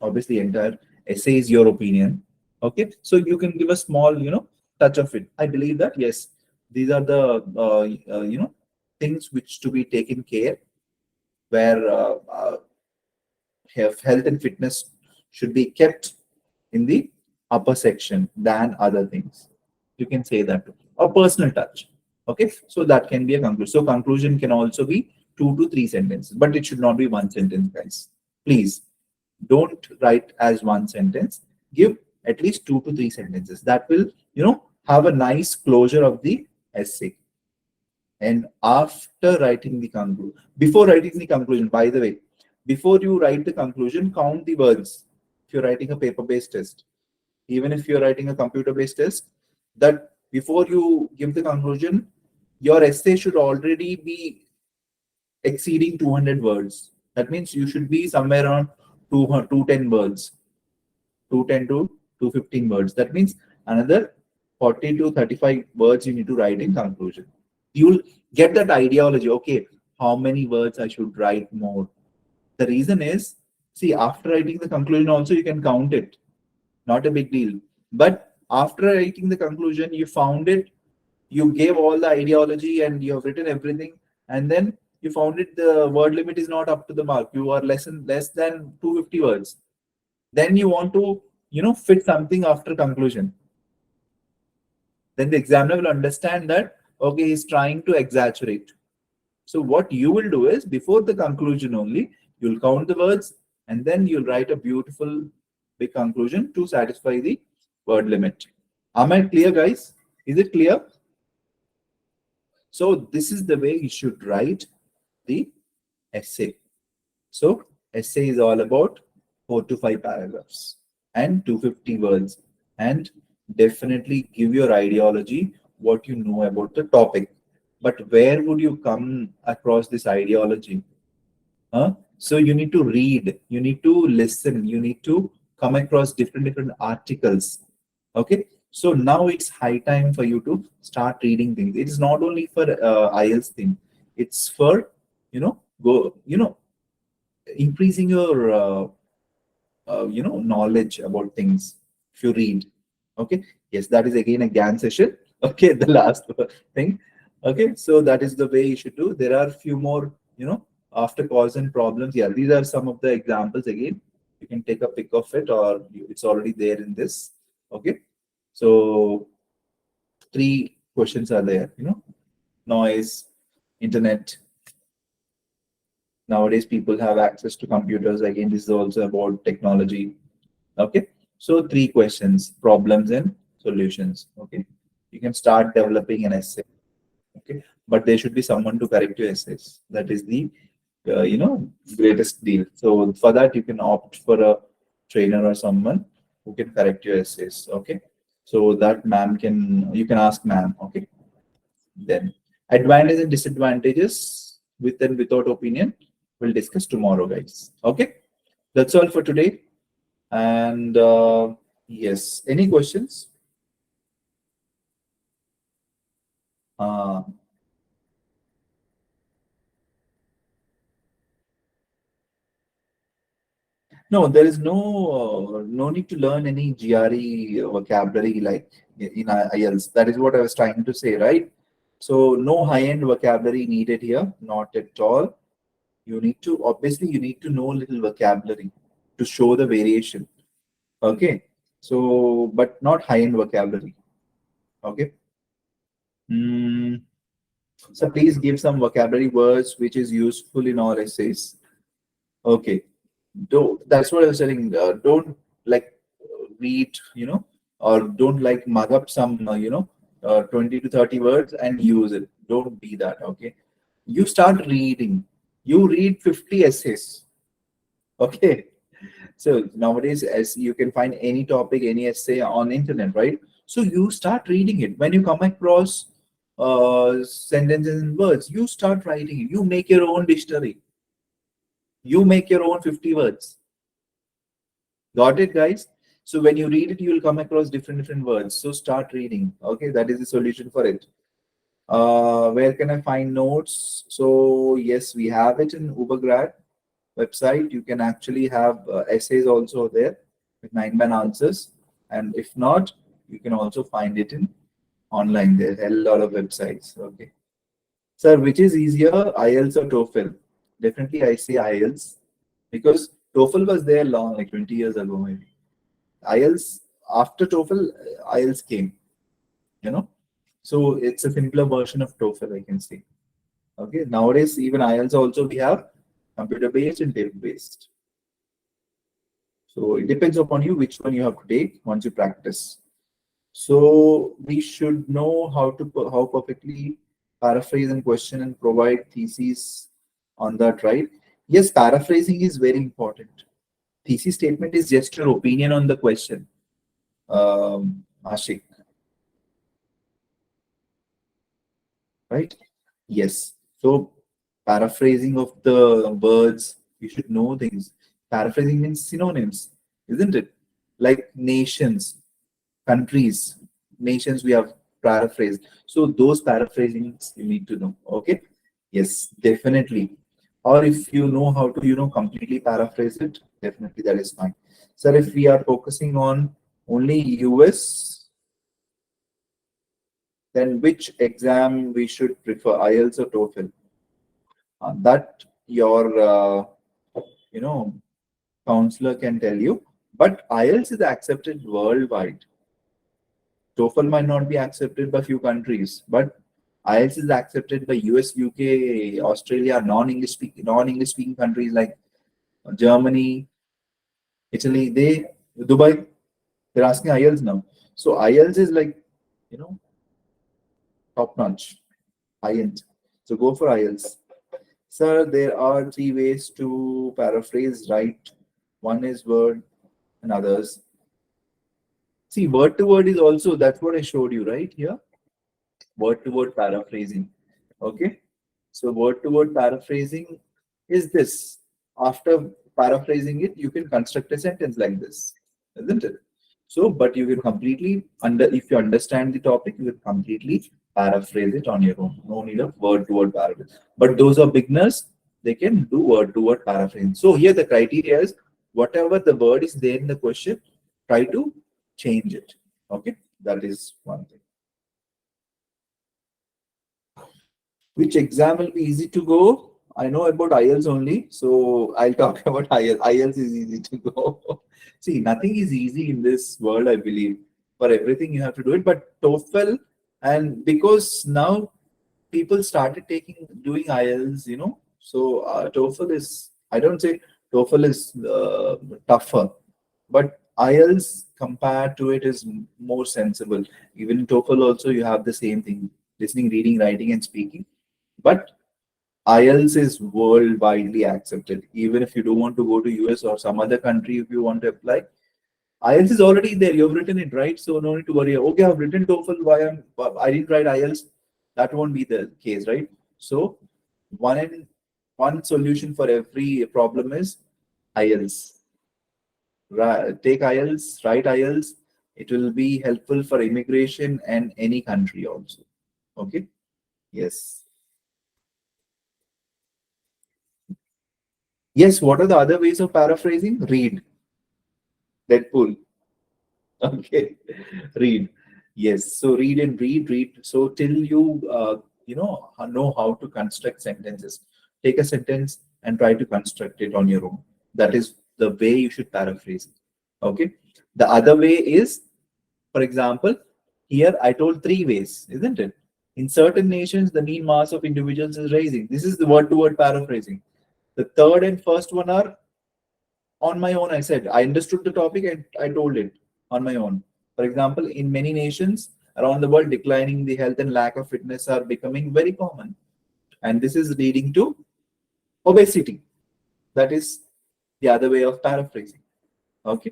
Obviously, entire essay is your opinion. Okay, so you can give a small touch of it. I believe that yes, these are the things which to be taken care, where health and fitness should be kept in the upper section than other things. You can say that too. A personal touch. Okay, so that can be a conclusion. So conclusion can also be 2 to 3 sentences, but it should not be one sentence, guys. Please don't write as one sentence. Give at least 2 to 3 sentences. That will have a nice closure of the essay. And after writing the conclusion, before writing the conclusion, by the way, before you write the conclusion, count the words. If you're writing a paper-based test, even if you're writing a computer-based test, that before you give the conclusion, your essay should already be exceeding 200 words. That means you should be somewhere around 210 words, 210 to 215 words. That means another 40 to 35 words you need to write in conclusion. You'll get that ideology. Okay, how many words I should write more? The reason is, see, after writing the conclusion also you can count it. Not a big deal. But after writing the conclusion, you found it, you gave all the ideology and you have written everything, and then you found it the word limit is not up to the mark. You are less than 250 words. Then you want to, fit something after conclusion. Then the examiner will understand that, okay, he's trying to exaggerate. So what you will do is, before the conclusion only, you'll count the words and then you'll write a beautiful big conclusion to satisfy the word limit. Am I clear, guys? Is it clear? So this is the way you should write the essay. So essay is all about 4 to 5 paragraphs and 250 words, and definitely give your ideology, what you know about the topic. But where would you come across this ideology? Huh? So you need to read, you need to listen, you need to come across different articles. Okay. So now it's high time for you to start reading things. It is not only for IELTS thing. It's for, increasing your knowledge about things if you read. Okay. Yes, that is again a GAN session. Okay, the last thing. Okay, so that is the way you should do. There are a few more, after cause and problems. Yeah, these are some of the examples. Again, you can take a pic of it, or it's already there in this. Okay, so 3 questions are there. Noise, internet. Nowadays people have access to computers. Again, this is also about technology. Okay, so 3 questions: problems and solutions. Okay, you can start developing an essay. Okay, but there should be someone to correct your essays. That is the greatest deal. So for that you can opt for a trainer or someone who can correct your essays. Okay, so that ma'am can, you can ask ma'am. Okay, then advantages and disadvantages with and without opinion we'll discuss tomorrow, guys. Okay, that's all for today. And yes, any questions? Uh, no, there is no need to learn any GRE vocabulary like in IELTS. That is what I was trying to say, right? So no high-end vocabulary needed here, not at all. You need to, obviously you need to know little vocabulary to show the variation. Okay, so but not high-end vocabulary. Okay. Mm, so please give some vocabulary words which is useful in our essays. Okay. That's what I was telling. Don't like read, or don't like mug up some, 20 to 30 words and use it. Don't be that. Okay. You start reading. You read 50 essays. Okay. So nowadays, as you can find any topic, any essay on internet, right? So you start reading it. When you come across sentences and words, you start writing it. You make your own dictionary. You make your own 50 words. Got it, guys? So when you read it, you will come across different words. So start reading. Okay, that is the solution for it. Where can I find notes? So yes, we have it in Ubergrad website. You can actually have essays also there with 9-man answers. And if not, you can also find it in online. There's a lot of websites. Okay. Sir, which is easier, IELTS or TOEFL? Definitely I say IELTS, because TOEFL was there long, like 20 years ago maybe. IELTS, after TOEFL, IELTS came, you know. So it's a simpler version of TOEFL, I can say. Okay. Nowadays, even IELTS also we have computer based and tape based. So it depends upon you which one you have to take once you practice. So we should know how perfectly paraphrase and question and provide theses on that, right? Yes, paraphrasing is very important. Thesis statement is just your opinion on the question. Ashik, right? Yes. So paraphrasing of the words, you should know things. Paraphrasing means synonyms, isn't it? Like nations, countries, nations we have paraphrased. So those paraphrasings you need to know. Okay. Yes, definitely. Or if you know how to, completely paraphrase it, definitely that is fine. Sir, if we are focusing on only US, then which exam we should prefer, IELTS or TOEFL? That your, you know, counselor can tell you. But IELTS is accepted worldwide. TOEFL might not be accepted by few countries, but IELTS is accepted by US, UK, Australia, non-English speaking countries like Germany, Italy. Dubai, they're asking IELTS now. So IELTS is like, you know, top notch. IELTS. So go for IELTS. Sir, there are three ways to paraphrase, right? One is word and others. See, word to word is also, that's what I showed you, right? Here, word to word paraphrasing. Okay. So word to word paraphrasing is this. After paraphrasing it, you can construct a sentence like this, isn't it? So, but you can completely if you understand the topic, you can completely paraphrase it on your own. No need of word to word paraphrase. But those are beginners, they can do word to word paraphrasing. So here the criteria is whatever the word is there in the question, try to change it. Okay, that is one thing. Which exam will be easy to go? I know about IELTS only, so I'll talk about IELTS. IELTS is easy to go. See, nothing is easy in this world, I believe. For everything, you have to do it. But TOEFL, and because now people started doing IELTS, so TOEFL is, I don't say TOEFL is tougher, but IELTS compared to it is more sensible. Even in TOEFL also, you have the same thing: listening, reading, writing, and speaking. But IELTS is world widely accepted. Even if you don't want to go to US or some other country, if you want to apply, IELTS is already there. You've written it, right? So no need to worry. Okay, I've written TOEFL. I didn't write IELTS? That won't be the case, right? So one and one solution for every problem is IELTS. Take IELTS, write IELTS. It will be helpful for immigration and any country also. Okay. Yes. Yes. What are the other ways of paraphrasing? Read. Deadpool. Okay, read. Yes, so read and read. So till you know how to construct sentences. Take a sentence and try to construct it on your own. That is the way you should paraphrase it. Okay. The other way is, for example, here I told three ways, isn't it? In certain nations, the mean mass of individuals is rising. This is the word-to-word paraphrasing. The third and first one are on my own. I said I understood the topic and I told it on my own. For example, in many nations around the world, declining the health and lack of fitness are becoming very common, and this is leading to obesity. That is the other way of paraphrasing. Okay,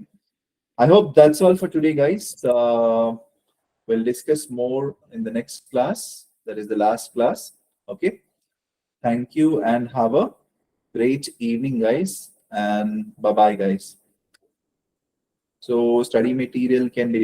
I hope that's all for today, guys. We'll discuss more in the next class. That is the last class. Okay, thank you and have a great evening, guys, and bye bye, guys. So study material can be